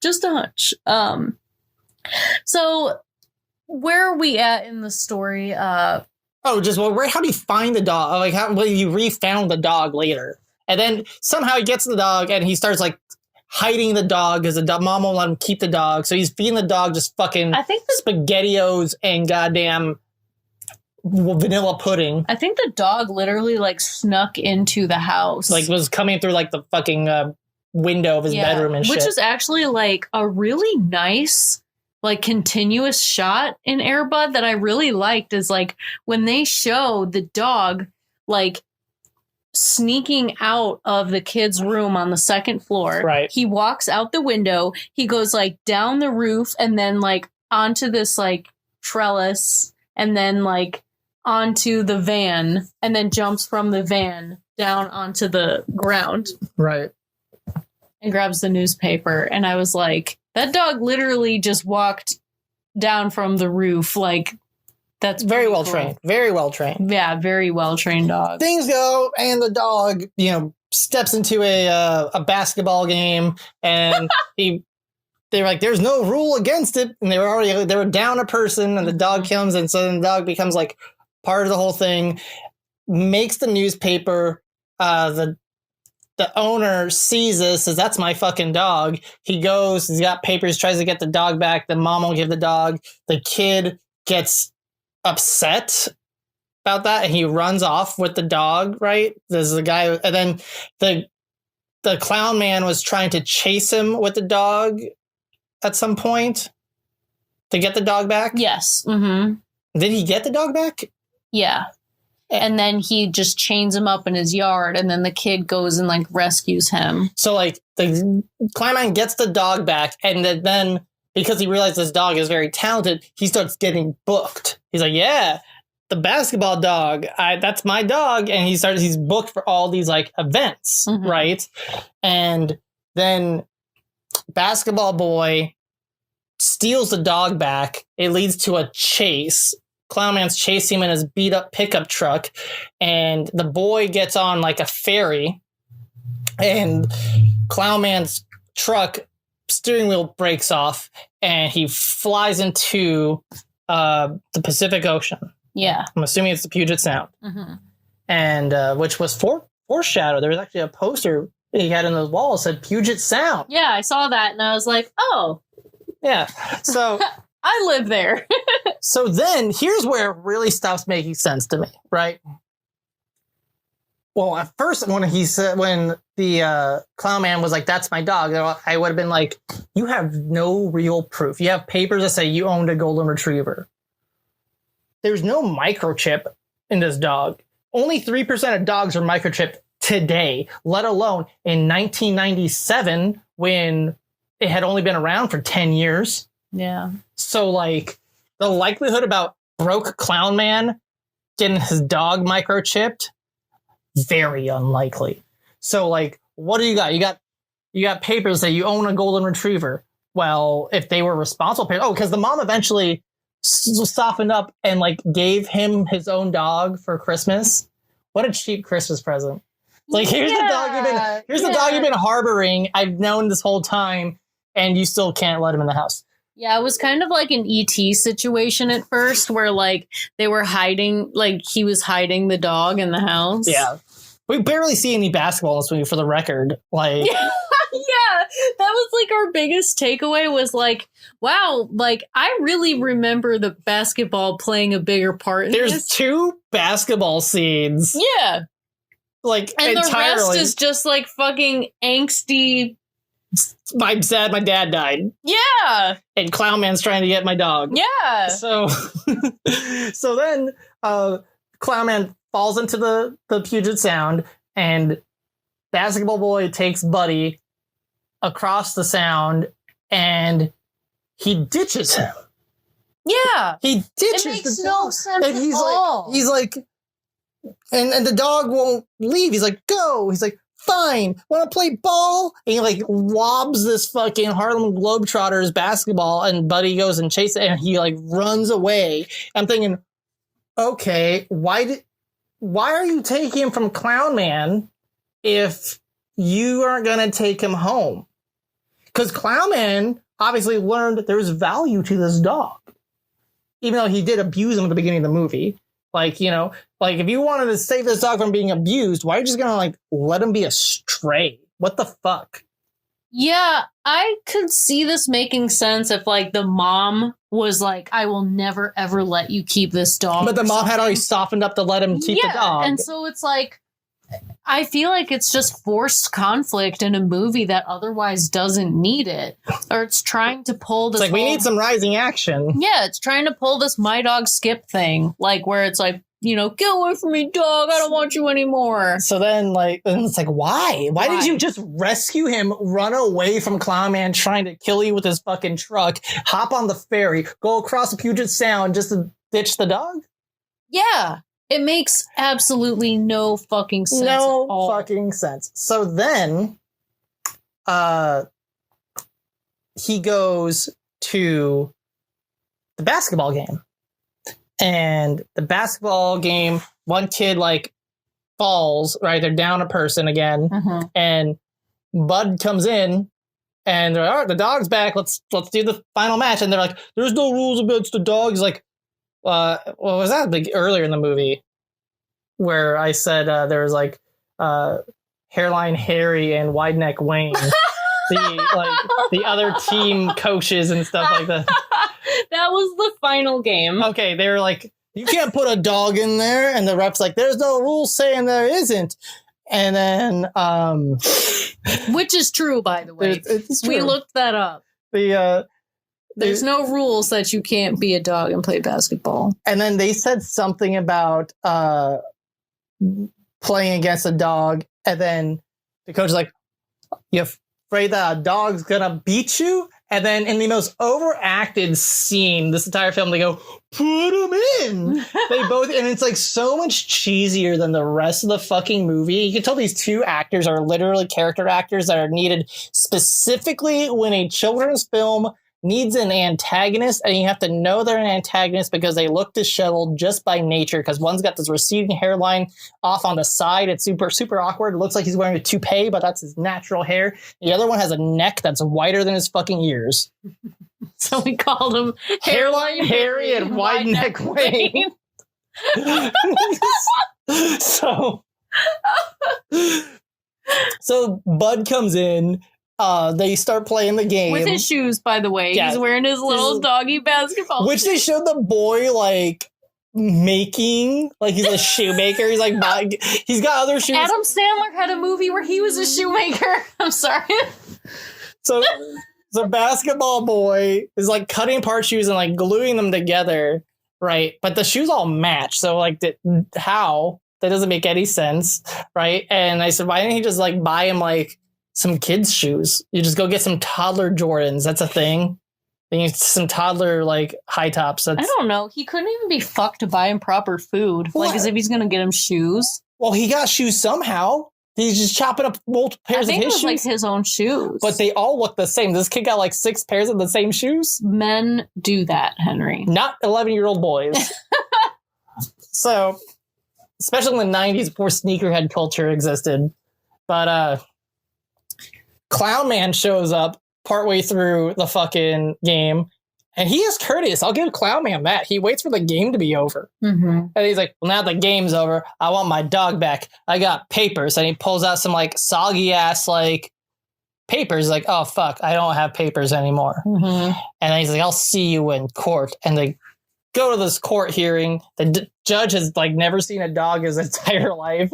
just a hunch. So where are we at in the story? How do you find the dog? Like, you refound the dog later, and then somehow he gets the dog, and he starts like hiding the dog because the mom won't let him keep the dog, so he's feeding the dog just fucking SpaghettiOs and goddamn vanilla pudding. I think the dog literally like snuck into the house, like was coming through like the fucking window of his bedroom and shit. Which is actually like a really nice like continuous shot in Air Bud that I really liked, is like when they show the dog like sneaking out of the kid's room on the second floor. Right. He walks out the window, he goes like down the roof and then like onto this like trellis and then like onto the van and then jumps from the van down onto the ground. Right. And grabs the newspaper. And I was like, that dog literally just walked down from the roof. Like, that's very well trained. Very well trained. Yeah, very well trained dog. Things go, and the dog, steps into a basketball game, and they're like, there's no rule against it, and they were down a person, and the dog comes, and so then the dog becomes like part of the whole thing. Makes the newspaper. The owner sees this, says, that's my fucking dog. He goes, he's got papers, tries to get the dog back. The mom won't give the dog. The kid gets upset about that, and he runs off with the dog, right? There's the guy, and then the clown man was trying to chase him with the dog at some point to get the dog back. Yes. Mm-hmm. Did he get the dog back? Yeah. And then he just chains him up in his yard, and then the kid goes and like rescues him. So like The clown man gets the dog back, and then because he realizes this dog is very talented, he starts getting booked. He's like, yeah, the basketball dog, that's my dog. And he's booked for all these like events, right? And then basketball boy steals the dog back. It leads to a chase. Clown man's chasing him in his beat up pickup truck, and the boy gets on like a ferry and Clown Man's truck steering wheel breaks off, and he flies into the Pacific Ocean. Yeah. I'm assuming it's the Puget Sound. Mm-hmm. And which was foreshadowed. There was actually a poster he had in the wall that said Puget Sound. Yeah, I saw that, and I was like, oh. Yeah. So I live there. so then here's where it really stops making sense to me, right? Well, at first, when the Clown Man was like, "That's my dog," I would have been like, "You have no real proof. You have papers that say you owned a golden retriever. There's no microchip in this dog. Only 3% of dogs are microchipped today, let alone in 1997 when it had only been around for 10 years." Yeah. So, like, the likelihood about broke Clown Man getting his dog microchipped, very unlikely. So, like, what do you got? You got papers that you own a golden retriever. Well, if they were responsible, because the mom eventually softened up and like gave him his own dog for Christmas. What a cheap Christmas present! Like, here's the dog you've been harboring. I've known this whole time, and you still can't let him in the house. Yeah, it was kind of like an ET situation at first where like they were hiding, like he was hiding the dog in the house. Yeah. We barely see any basketball in this movie, for the record. Like, yeah, that was like our biggest takeaway was like, wow, like I really remember the basketball playing a bigger part in there's this. 2 basketball scenes. Yeah. Like, And entirely. the rest is just like fucking angsty. I'm sad my dad died. Yeah. And Clown Man's trying to get my dog. Yeah. So, so then Clown Man falls into the Puget Sound, and Basketball Boy takes Buddy across the sound, and he ditches him. Yeah. He ditches It makes the no dog. sense And at all. he's like, and the dog won't leave. He's like, go. He's like, fine. Want to play ball? And he like lobs this fucking Harlem Globetrotters basketball, and Buddy goes and chases it, and he like runs away. I'm thinking, okay, why are you taking him from Clown Man if you aren't going to take him home? Because Clown Man obviously learned that there's value to this dog, even though he did abuse him at the beginning of the movie. Like, you know, like if you wanted to save this dog from being abused, why are you just going to like let him be a stray? What the fuck? Yeah, I could see this making sense if like the mom was like, I will never ever let you keep this dog. But the or mom had something. already softened up to let him keep the dog. And so it's like, I feel like it's just forced conflict in a movie that otherwise doesn't need it. Or it's trying to pull this It's like, we need some rising action. Yeah, it's trying to pull this my dog Skip thing. Like where it's like, you know, get away from me, dog. I don't want you anymore. So then, like, and it's like, why? Why did you just rescue him, run away from Clown Man trying to kill you with his fucking truck, hop on the ferry, go across the Puget Sound just to ditch the dog? Yeah. It makes absolutely no fucking sense at all. Fucking sense. So then, he goes to the basketball game. And the basketball game, one kid like falls, right? They're down a person again. Mm-hmm. And Bud comes in and they're like, all right, the dog's back. Let's do the final match. And they're like, there's no rules against the dog. He's like, what was that like earlier in the movie where I said there was like Hairline Harry and Wide Neck Wayne, the other team coaches and stuff like that. That was the final game. Okay, they were like, you can't put a dog in there, and the ref's like, there's no rules saying there isn't. And then which is true, by the way. It's true. We looked that up. There's no rules that you can't be a dog and play basketball. And then they said something about playing against a dog, and then the coach is like, you afraid that a dog's gonna beat you? And then in the most overacted scene this entire film, they go, put him in. They both, and it's like so much cheesier than the rest of the fucking movie. You can tell these 2 actors are literally character actors that are needed specifically when a children's film needs an antagonist, and you have to know they're an antagonist because they look disheveled just by nature, because one's got this receding hairline off on the side. It's super, super awkward. It looks like he's wearing a toupee, but that's his natural hair. The other one has a neck that's whiter than his fucking ears. So we called him Hairline Harry and Wide Neck Wayne. So Bud comes in. They start playing the game with his shoes, by the way. Yeah. He's wearing his little doggy basketball which shoes. they showed the boy like making, like he's a shoemaker. He's like he's got other shoes. Adam Sandler had a movie where he was a shoemaker. I'm sorry. So basketball boy is like cutting apart shoes and like gluing them together, right? But the shoes all match. So like how? That doesn't make any sense, right? And I said, why didn't he just like buy him like some kids' shoes? You just go get some toddler Jordans. That's a thing. Then you some toddler like high tops. I don't know. He couldn't even be fucked to buy him proper food. What? Like as if he's gonna get him shoes. Well, he got shoes somehow. He's just chopping up multiple pairs I think of his it was shoes. like his own shoes. But they all look the same. This kid got like 6 pairs of the same shoes. Men do that, Henry. Not 11-year-old boys. So, especially in the 90s before sneakerhead culture existed. But Clown Man shows up partway through the fucking game. And he is courteous. I'll give Clown Man that. He waits for the game to be over. Mm-hmm. And he's like, well, now the game's over. I want my dog back. I got papers. And he pulls out some like soggy ass like papers. Like, oh, fuck, I don't have papers anymore. Mm-hmm. And then he's like, I'll see you in court. And they go to this court hearing. The judge has like never seen a dog his entire life.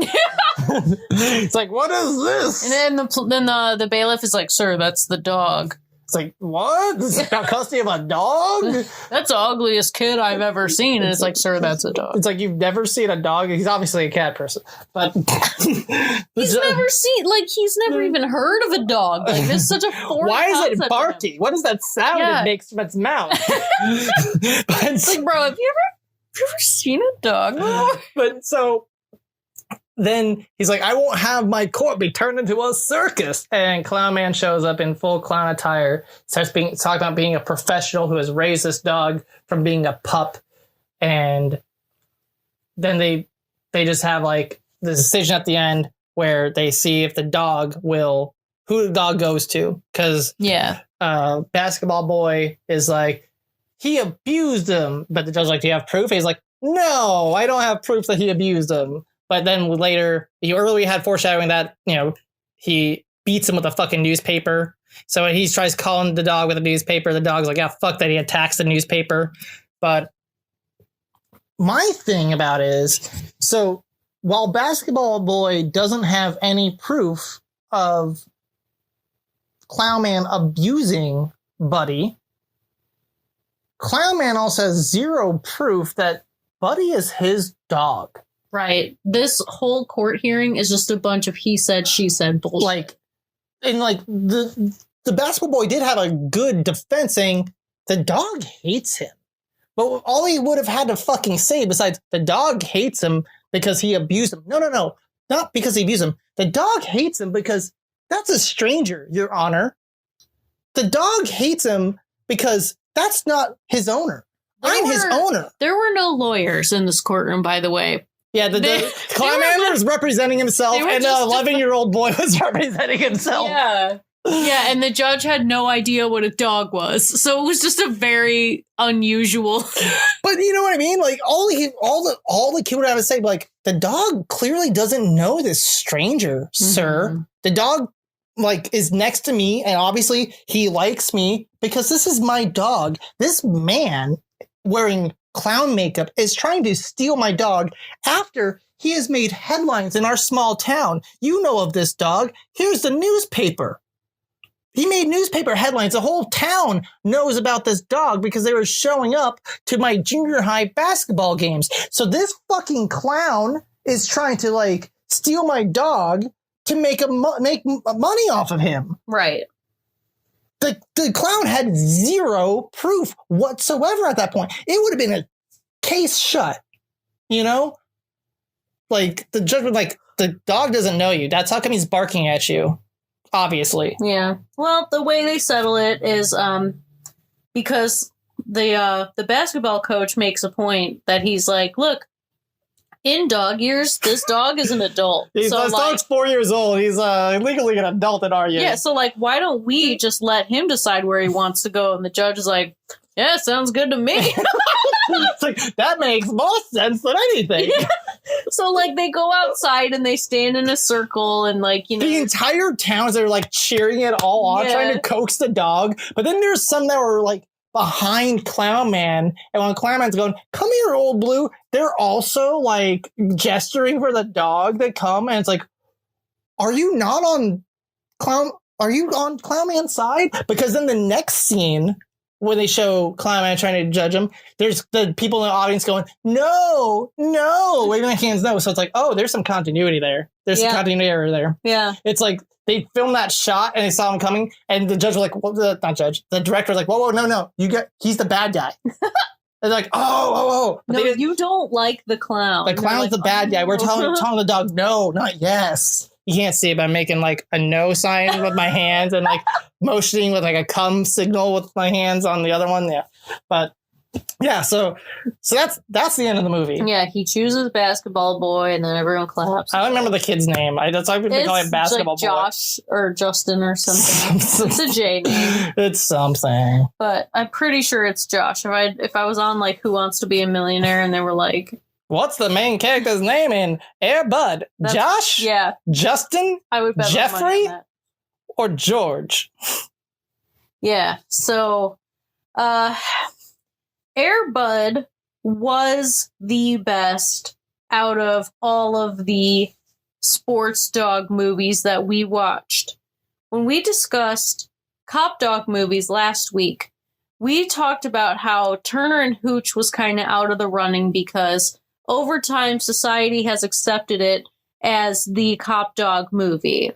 It's like, what is this? And then the bailiff is like, sir, that's the dog. It's like, what? This is about custody of a dog? That's the ugliest kid I've ever seen. And it's like, sir, that's a dog. It's like, you've never seen a dog. He's obviously a cat person. But He's never even heard of a dog. Like, this is such a foreign why is concept it to him. barking? What is that sound Yeah. it makes from its mouth? It's like, bro, have you ever seen a dog before? But so then he's like, I won't have my court be turned into a circus. And Clown Man shows up in full clown attire, starts talking about being a professional who has raised this dog from being a pup. And then they just have like the decision at the end where they see if the dog who the dog goes to. Because Yeah. basketball boy is like, he abused him. But the judge's like, do you have proof? He's like, no, I don't have proof that he abused him. But then later, you earlier had foreshadowing that, he beats him with a fucking newspaper. So he tries calling the dog with a newspaper. The dog's like, yeah, fuck that. He attacks the newspaper. But my thing about it is, so while Basketball Boy doesn't have any proof of Clown Man abusing Buddy, Clown Man also has zero proof that Buddy is his dog. Right. This whole court hearing is just a bunch of he said, she said bullshit. The basketball boy did have a good defense saying the dog hates him. But all he would have had to fucking say besides the dog hates him because he abused him. No. Not because he abused him. The dog hates him because that's a stranger, Your Honor. The dog hates him because that's not his owner. I'm his owner. There were no lawyers in this courtroom, by the way. Yeah, the Clown Man was representing himself, and the 11-year-old boy was representing himself. Yeah. Yeah, and the judge had no idea what a dog was. So it was just a very unusual. But you know what I mean? Like all the kid would have to say, like, the dog clearly doesn't know this stranger, sir. The dog is next to me, and obviously he likes me because this is my dog. This man wearing clown makeup is trying to steal my dog after he has made headlines in our small town. You know of this dog. Here's the newspaper. He made newspaper headlines. The whole town knows about this dog because they were showing up to my junior high basketball games. So this fucking clown is trying to steal my dog to make money off of him. Right. The clown had zero proof whatsoever at that point. It would have been a case shut, The judge would the dog doesn't know you. That's how come he's barking at you, obviously. Yeah. Well, the way they settle it is because the basketball coach makes a point that he's like, look, in dog years, this dog is an adult. This dog's 4 years old. He's legally an adult in our years. Yeah, so like, why don't we just let him decide where he wants to go? And the judge is like, yeah, sounds good to me. It's like, that makes more sense than anything. Yeah. So like, they go outside and they stand in a circle and like, you know, the entire towns are like cheering it all on, trying to coax the dog. But then there's some that were like behind Clown Man, and when Clown Man's going, come here, old blue, they're also like gesturing for the dog to come, and it's like, are you on Clown Man's side? Because then the next scene when they show Clown Man trying to judge him, there's the people in the audience going, no, waving their hands no. So it's like, oh, there's some continuity there. There's some continuity error there. Yeah. It's like they filmed that shot and they saw him coming, and the judge was like, well, the director was like, whoa, no, he's the bad guy. They're like, oh. No, you don't like the clown. The clown's like, the bad guy. We're telling the dog, no, not yes. You can't see it, but I'm making like a no sign with my hands and like motioning with like a come signal with my hands on the other one. Yeah. But yeah, so that's the end of the movie. Yeah, he chooses basketball boy and then everyone claps. I don't remember the kid's name. That's why people call it basketball like Josh boy. Or Justin or something. It's a J name. It's something. But I'm pretty sure it's Josh. If I was on like Who Wants to Be a Millionaire and they were like, what's the main character's name in Air Bud? Josh? Yeah. Justin? I would bet Jeffrey? that. Or George? Yeah. So, Air Bud was the best out of all of the sports dog movies that we watched. When we discussed cop dog movies last week, we talked about how Turner and Hooch was kind of out of the running because over time, society has accepted it as the cop dog movie.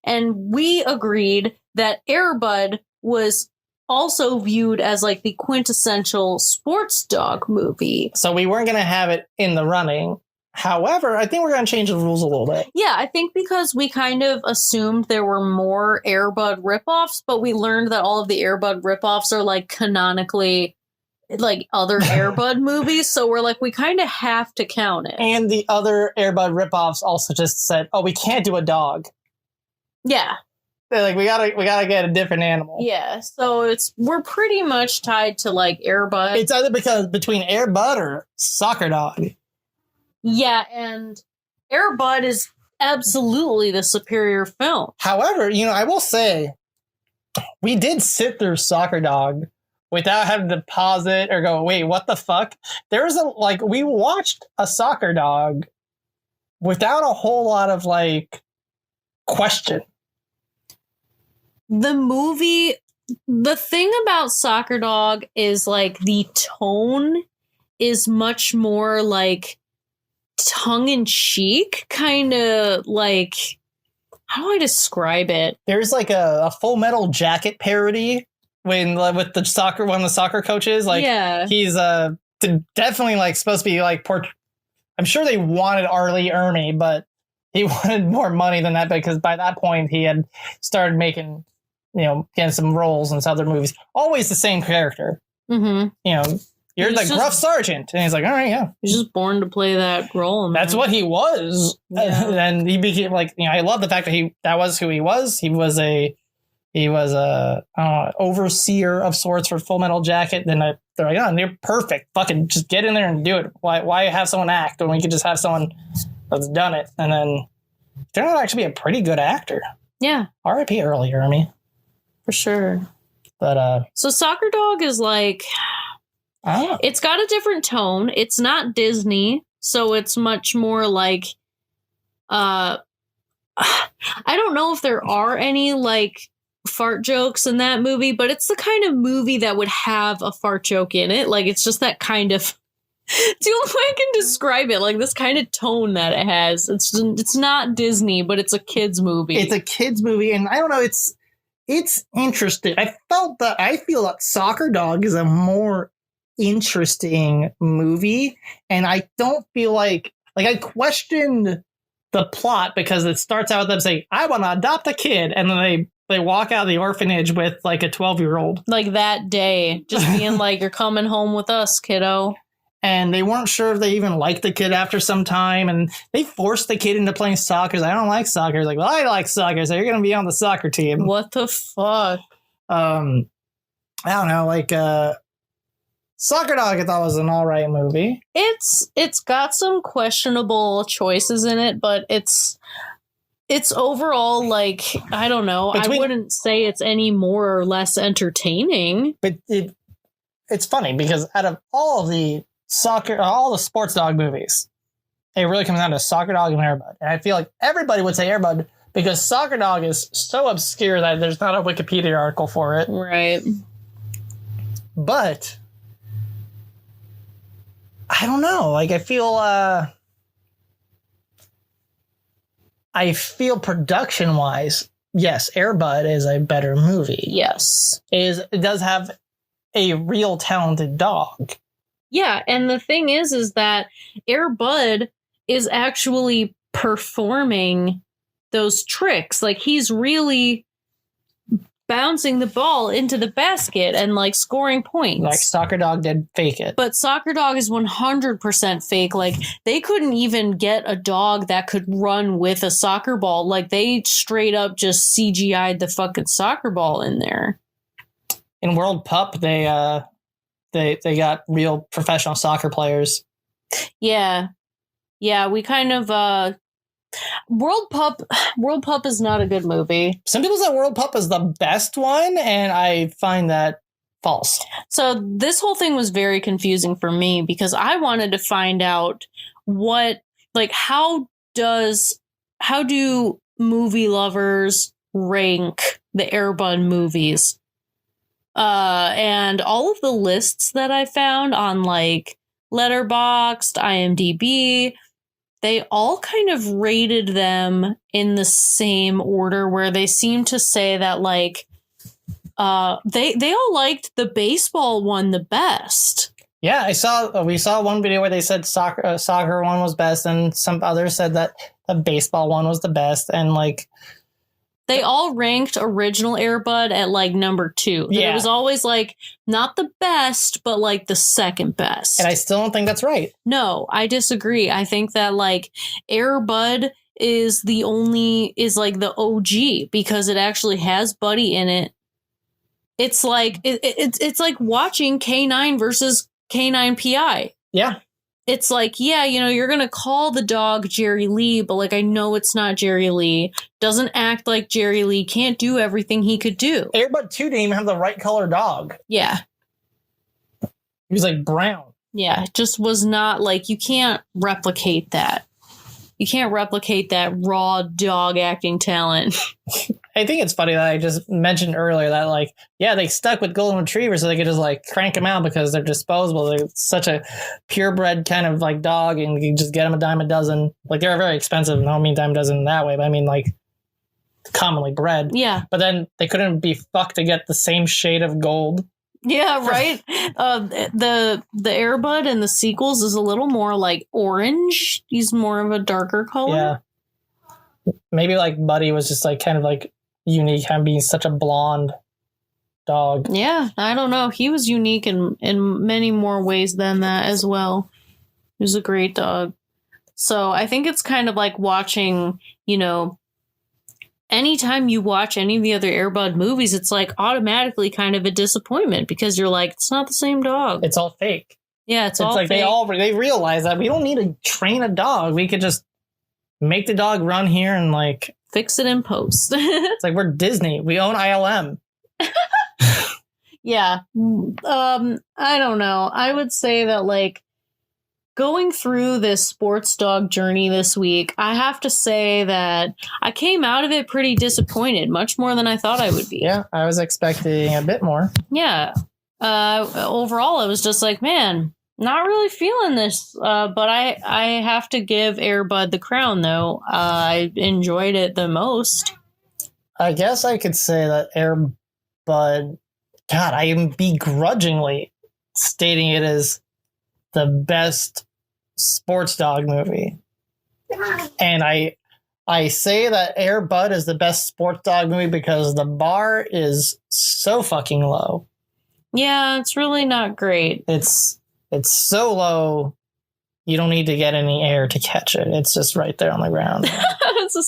And we agreed that Air Bud was also viewed as like the quintessential sports dog movie. So we weren't going to have it in the running. However, I think we're going to change the rules a little bit. Yeah, I think because we kind of assumed there were more Air Bud ripoffs, but we learned that all of the Air Bud ripoffs are like canonically like other Air Bud movies, so we're like, we kind of have to count it. And the other Air Bud ripoffs also just said, oh, we can't do a dog. Yeah. They're like, we gotta get a different animal. Yeah, so we're pretty much tied to like Air Bud. It's either because between Air Bud or Soccer Dog. Yeah, and Air Bud is absolutely the superior film. However, I will say, we did sit through Soccer Dog without having to pause it or go, wait, what the fuck? We watched a Soccer Dog without a whole lot of question. The movie, the thing about Soccer Dog is the tone is much more tongue-in-cheek, kind of how do I describe it? There's a Full Metal Jacket parody when with the soccer, one of the soccer coaches, he's definitely supposed to be I'm sure they wanted Arlie Ermy, but he wanted more money than that because by that point he had started making, getting some roles in some other movies. Always the same character. Mm-hmm. You're the gruff sergeant. And he's like, all right, yeah. He's just born to play that role. That's what he was. Yeah. And he became I love the fact that that was who he was. He was a overseer of sorts for Full Metal Jacket. Then they're like, oh, you're perfect. Fucking just get in there and do it. Why have someone act when we could just have someone that's done it? And then turned out to actually be a pretty good actor. Yeah. R.I.P. Early Ermy. For sure. But so Soccer Dog is it's got a different tone. It's not Disney, so it's much more I don't know if there are any fart jokes in that movie, but it's the kind of movie that would have a fart joke in it. It's just that kind of it's the only way I can describe it. This kind of tone that it has. It's not Disney, but it's a kids movie. It's a kids movie, and I don't know, it's interesting. I feel that Soccer Dog is a more interesting movie, and I don't feel I questioned the plot because it starts out with them saying, I want to adopt a kid, and then they they walk out of the orphanage with like a 12-year-old. Like that day, just being like, you're coming home with us, kiddo. And they weren't sure if they even liked the kid after some time. And they forced the kid into playing soccer. I don't like soccer. He's like, well, I like soccer, so you're going to be on the soccer team. What the fuck? I don't know, like Soccer Dog I thought was an all right movie. It's got some questionable choices in it, but it's overall, like, I don't know. I wouldn't say it's any more or less entertaining. But it's funny because out of all the sports dog movies, it really comes down to Soccer Dog and Air Bud. And I feel like everybody would say Air Bud because Soccer Dog is so obscure that there's not a Wikipedia article for it. Right. But I don't know. Like, I feel production wise, yes, Air Bud is a better movie. Yes. It does have a real talented dog. Yeah, and the thing is that Air Bud is actually performing those tricks. Like, he's really bouncing the ball into the basket and, like, scoring points. Like Soccer Dog did fake it. But Soccer Dog is 100% fake. Like, they couldn't even get a dog that could run with a soccer ball. Like, they straight up just CGI'd the fucking soccer ball in there. In World Pup, they got real professional soccer players. Yeah. Yeah, we kind of World Pup is not a good movie. Some people say World Pup is the best one, and I find that false. So this whole thing was very confusing for me because I wanted to find out how do movie lovers rank the Air Bud movies? And all of the lists that I found on like Letterboxd, IMDb, they all kind of rated them in the same order where they seem to say that like they all liked the baseball one the best. Yeah, we saw one video where they said soccer one was best, and some others said that the baseball one was the best, and like they all ranked original Air Bud at like number 2. Yeah. It was always like not the best, but like the second best. And I still don't think that's right. No, I disagree. I think that like Air Bud is like the OG because it actually has Buddy in it. It's like it's like watching K9 versus K9 PI. Yeah. It's like, yeah, you're going to call the dog Jerry Lee, but like, I know it's not Jerry Lee. Doesn't act like Jerry Lee. Can't do everything he could do. Air Bud 2 didn't even have the right color dog. Yeah. He was like brown. Yeah. It just was not like, you can't replicate that. You can't replicate that raw dog acting talent. I think it's funny that I just mentioned earlier that, like, yeah, they stuck with golden retrievers so they could just, like, crank them out because they're disposable. They're such a purebred kind of, like, dog, and you just get them a dime a dozen. Like, they're very expensive. I don't mean dime a dozen that way, but I mean, like, commonly bred. Yeah. But then they couldn't be fucked to get the same shade of gold. Yeah, right. The Air Bud in the sequels is a little more like orange. He's more of a darker color. Yeah. Maybe like Buddy was just like kind of like unique, kind of being such a blonde dog. Yeah, I don't know. He was unique in many more ways than that as well. He was a great dog. So I think it's kind of like watching, anytime you watch any of the other Air Bud movies, it's like automatically kind of a disappointment because you're like, it's not the same dog. It's all fake. Yeah, it's all like fake. they realize that we don't need to train a dog. We could just make the dog run here and like fix it in post. It's like we're Disney. We own ILM. Yeah. I don't know. I would say that like going through this sports dog journey this week, I have to say that I came out of it pretty disappointed, much more than I thought I would be. Yeah, I was expecting a bit more. Yeah. Overall, I was just like, man, not really feeling this. But I have to give Air Bud the crown, though. I enjoyed it the most. I guess I could say that Air Bud, God, I am begrudgingly stating it as the best sports dog movie. And I I say that Air Bud is the best sports dog movie because the bar is so fucking low. Yeah, it's really not great. It's so low, you don't need to get any air to catch it. It's just right there on the ground. It's a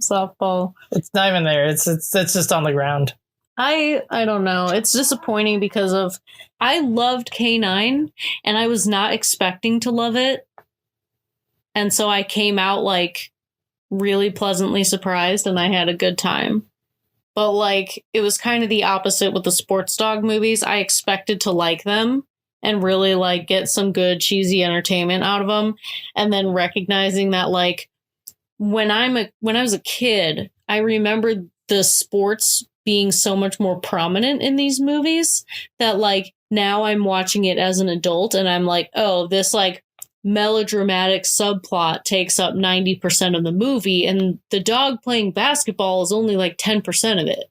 softball. It's not even there. It's just on the ground. I don't know. It's disappointing because I loved K9 and I was not expecting to love it. And so I came out like really pleasantly surprised and I had a good time. But like it was kind of the opposite with the sports dog movies. I expected to like them and really like get some good cheesy entertainment out of them. And then recognizing that like when I was a kid, I remembered the sports being so much more prominent in these movies that like now I'm watching it as an adult and I'm like, oh, this like melodramatic subplot takes up 90% of the movie and the dog playing basketball is only like 10% of it.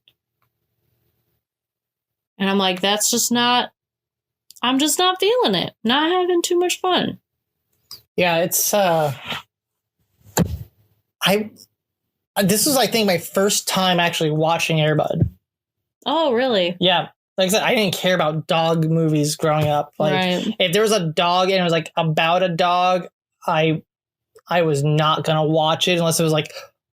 And I'm like, I'm just not feeling it. Not having too much fun. Yeah, it's this was, I think, my first time actually watching Air Bud. Oh, really? Yeah. Like I said, I didn't care about dog movies growing up. Like, right. If there was a dog and it was, like, about a dog, I was not going to watch it unless it was, like,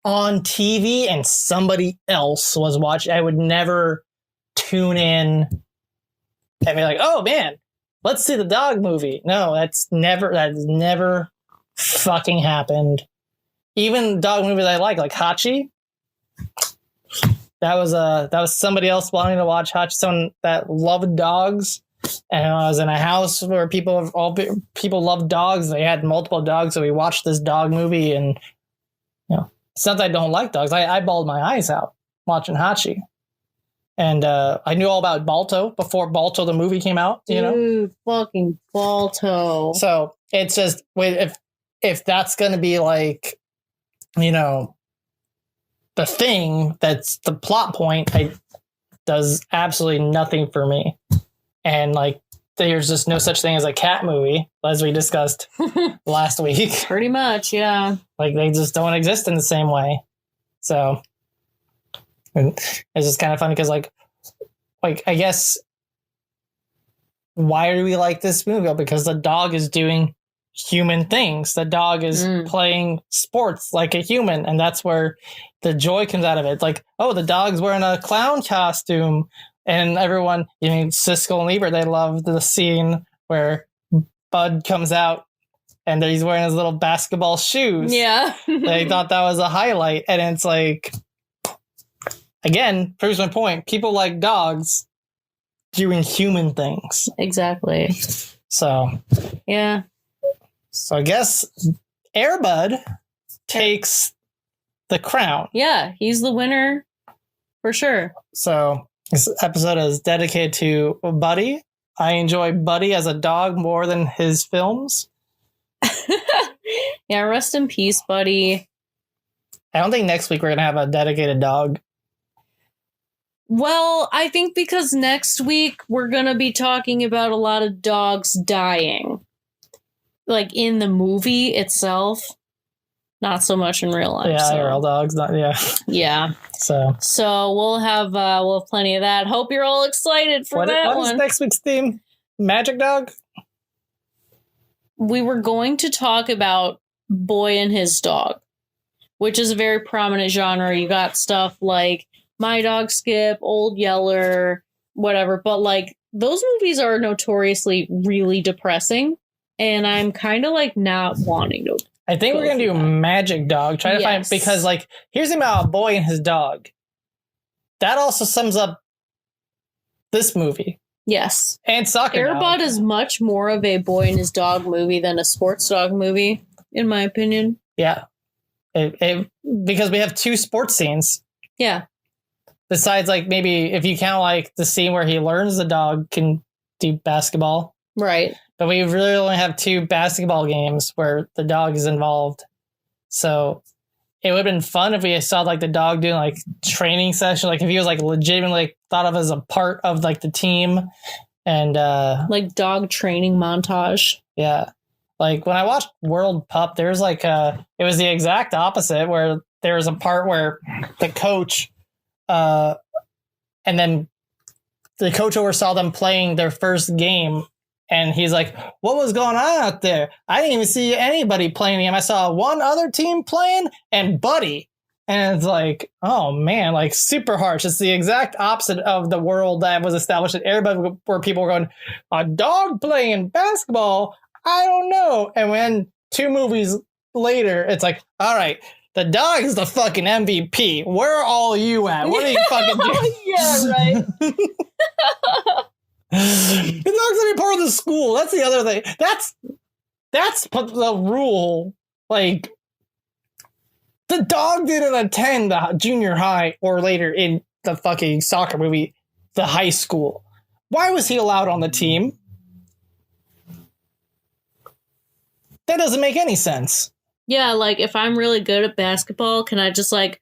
on TV and somebody else was watching. I would never tune in and be like, oh, man, let's see the dog movie. No, that's never fucking happened. Even dog movies I like Hachi. That was somebody else wanting to watch Hachi, someone that loved dogs. And I was in a house where people loved dogs. They had multiple dogs, so we watched this dog movie. And it's not that I don't like dogs. I bawled my eyes out watching Hachi. And I knew all about Balto before Balto the movie came out. Dude, fucking Balto. So it's just if that's gonna be like, the thing that's the plot point, it does absolutely nothing for me. And like, there's just no such thing as a cat movie, as we discussed last week. Pretty much, yeah. Like, they just don't exist in the same way. So it's just kind of funny because like I guess, why do we like this movie? Because the dog is doing human things. The dog is playing sports like a human, and that's where the joy comes out of it. Like, oh, the dog's wearing a clown costume, and everyone, Siskel and Ebert, they loved the scene where Bud comes out and he's wearing his little basketball shoes. Yeah. They thought that was a highlight, and it's like, again, proves my point. People like dogs doing human things. Exactly. So yeah. So I guess Air Bud takes the crown. Yeah, he's the winner for sure. So this episode is dedicated to Buddy. I enjoy Buddy as a dog more than his films. Yeah, rest in peace, Buddy. I don't think next week we're going to have a dedicated dog. Well, I think because next week we're going to be talking about a lot of dogs dying. Like in the movie itself, not so much in real life. Yeah, real dogs, Yeah. So we'll have plenty of that. Hope you're all excited for that one. What is next week's theme? Magic dog? We were going to talk about Boy and His Dog, which is a very prominent genre. You got stuff like My Dog Skip, Old Yeller, whatever. But like those movies are notoriously really depressing. And I'm kind of like not wanting to. I think we're going to do Magic Dog. Try to find, because like, here's the about a boy and his dog. That also sums up this movie. Yes. And Soccer Air Dog. Bud is much more of a boy and his dog movie than a sports dog movie, in my opinion. Yeah. Because we have two sports scenes. Yeah. Besides, like, maybe if you count like the scene where he learns the dog can do basketball. Right. But we really only have two basketball games where the dog is involved. So it would have been fun if we saw like the dog doing like training session. Like if he was like legitimately like, thought of as a part of like the team. And like dog training montage. Yeah. Like when I watched World Pup, there's like it was the exact opposite where there was a part where the coach, and then the coach oversaw them playing their first game. And he's like, what was going on out there? I didn't even see anybody playing the game. I saw one other team playing and Buddy. And it's like, oh man, like super harsh. It's the exact opposite of the world that was established at everybody, where people were going, a dog playing basketball? I don't know. And when 2 movies later, it's like, all right, the dog is the fucking MVP. Where are all you at? What are you fucking doing? Yeah, right. The dog's gonna be part of the school. That's the other thing. That's the rule. Like, the dog didn't attend the junior high or later in the fucking soccer movie, the high school. Why was he allowed on the team? That doesn't make any sense. Yeah, like if I'm really good at basketball, can I just like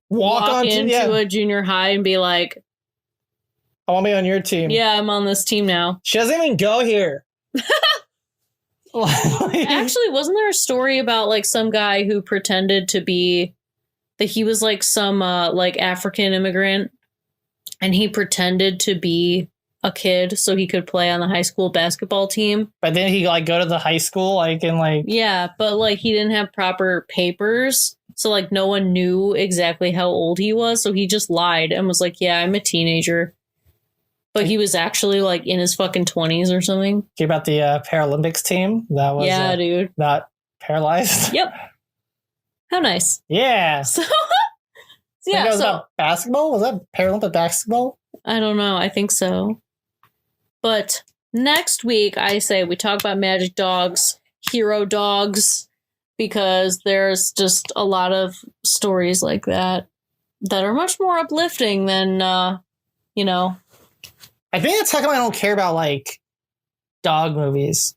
walk into a junior high and be like, I want to be on your team. Yeah, I'm on this team now. She doesn't even go here. Actually, wasn't there a story about like some guy who pretended to be that he was like some like African immigrant, and he pretended to be a kid so he could play on the high school basketball team? But then he like go to the high school like and like, yeah, but like he didn't have proper papers, so like no one knew exactly how old he was, so he just lied and was like, yeah, I'm a teenager. But he was actually like in his fucking 20s or something. Hear about the Paralympics team that was dude, not paralyzed? Yep. How nice. Yeah. So yeah, was about basketball? Was that Paralympic basketball? I don't know. I think so. But next week, I say we talk about magic dogs, hero dogs, because there's just a lot of stories like that are much more uplifting than, you know. I think that's how come I don't care about like dog movies.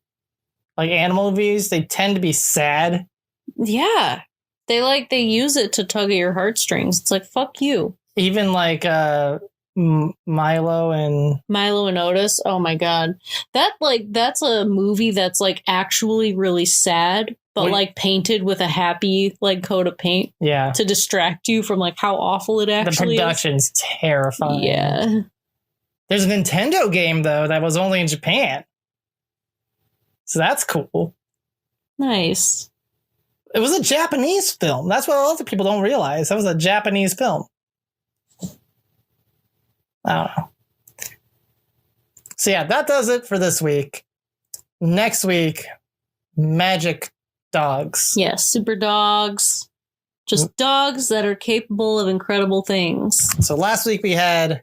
Like animal movies, they tend to be sad. Yeah. They use it to tug at your heartstrings. It's like, fuck you. Even like Milo and Otis. Oh my god. That's a movie that's like actually really sad, but like painted with a happy like coat of paint. Yeah. To distract you from like how awful it actually is. The production's terrifying. Yeah. There's a Nintendo game though that was only in Japan. So that's cool. Nice. It was a Japanese film. That's what a lot of people don't realize. That was a Japanese film. I don't know. So yeah, that does it for this week. Next week, magic dogs. Yes, super dogs. Just dogs that are capable of incredible things. So last week we had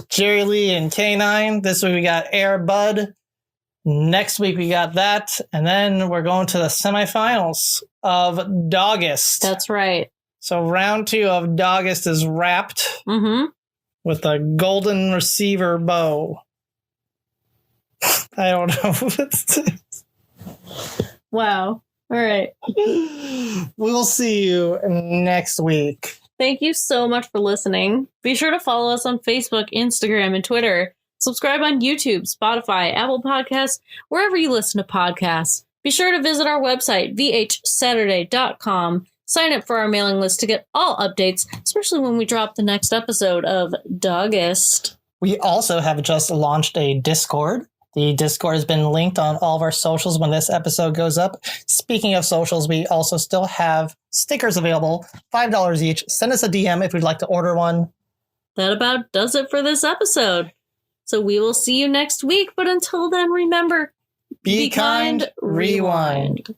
Jerry Lee and K9. This week we got Air Bud. Next week we got that. And then we're going to the semifinals of DAWGUST. That's right. So round 2 of DAWGUST is wrapped. Mm-hmm. With a golden receiver bow. I don't know. Wow. All right. We'll see you next week. Thank you so much for listening. Be sure to follow us on Facebook, Instagram, and Twitter. Subscribe on YouTube, Spotify, Apple Podcasts, wherever you listen to podcasts. Be sure to visit our website, VHSaturday.com. Sign up for our mailing list to get all updates, especially when we drop the next episode of DAWGUST. We also have just launched a Discord. The Discord has been linked on all of our socials when this episode goes up. Speaking of socials, we also still have stickers available, $5 each. Send us a DM if you'd like to order one. That about does it for this episode. So we will see you next week, but until then, remember, be kind, rewind.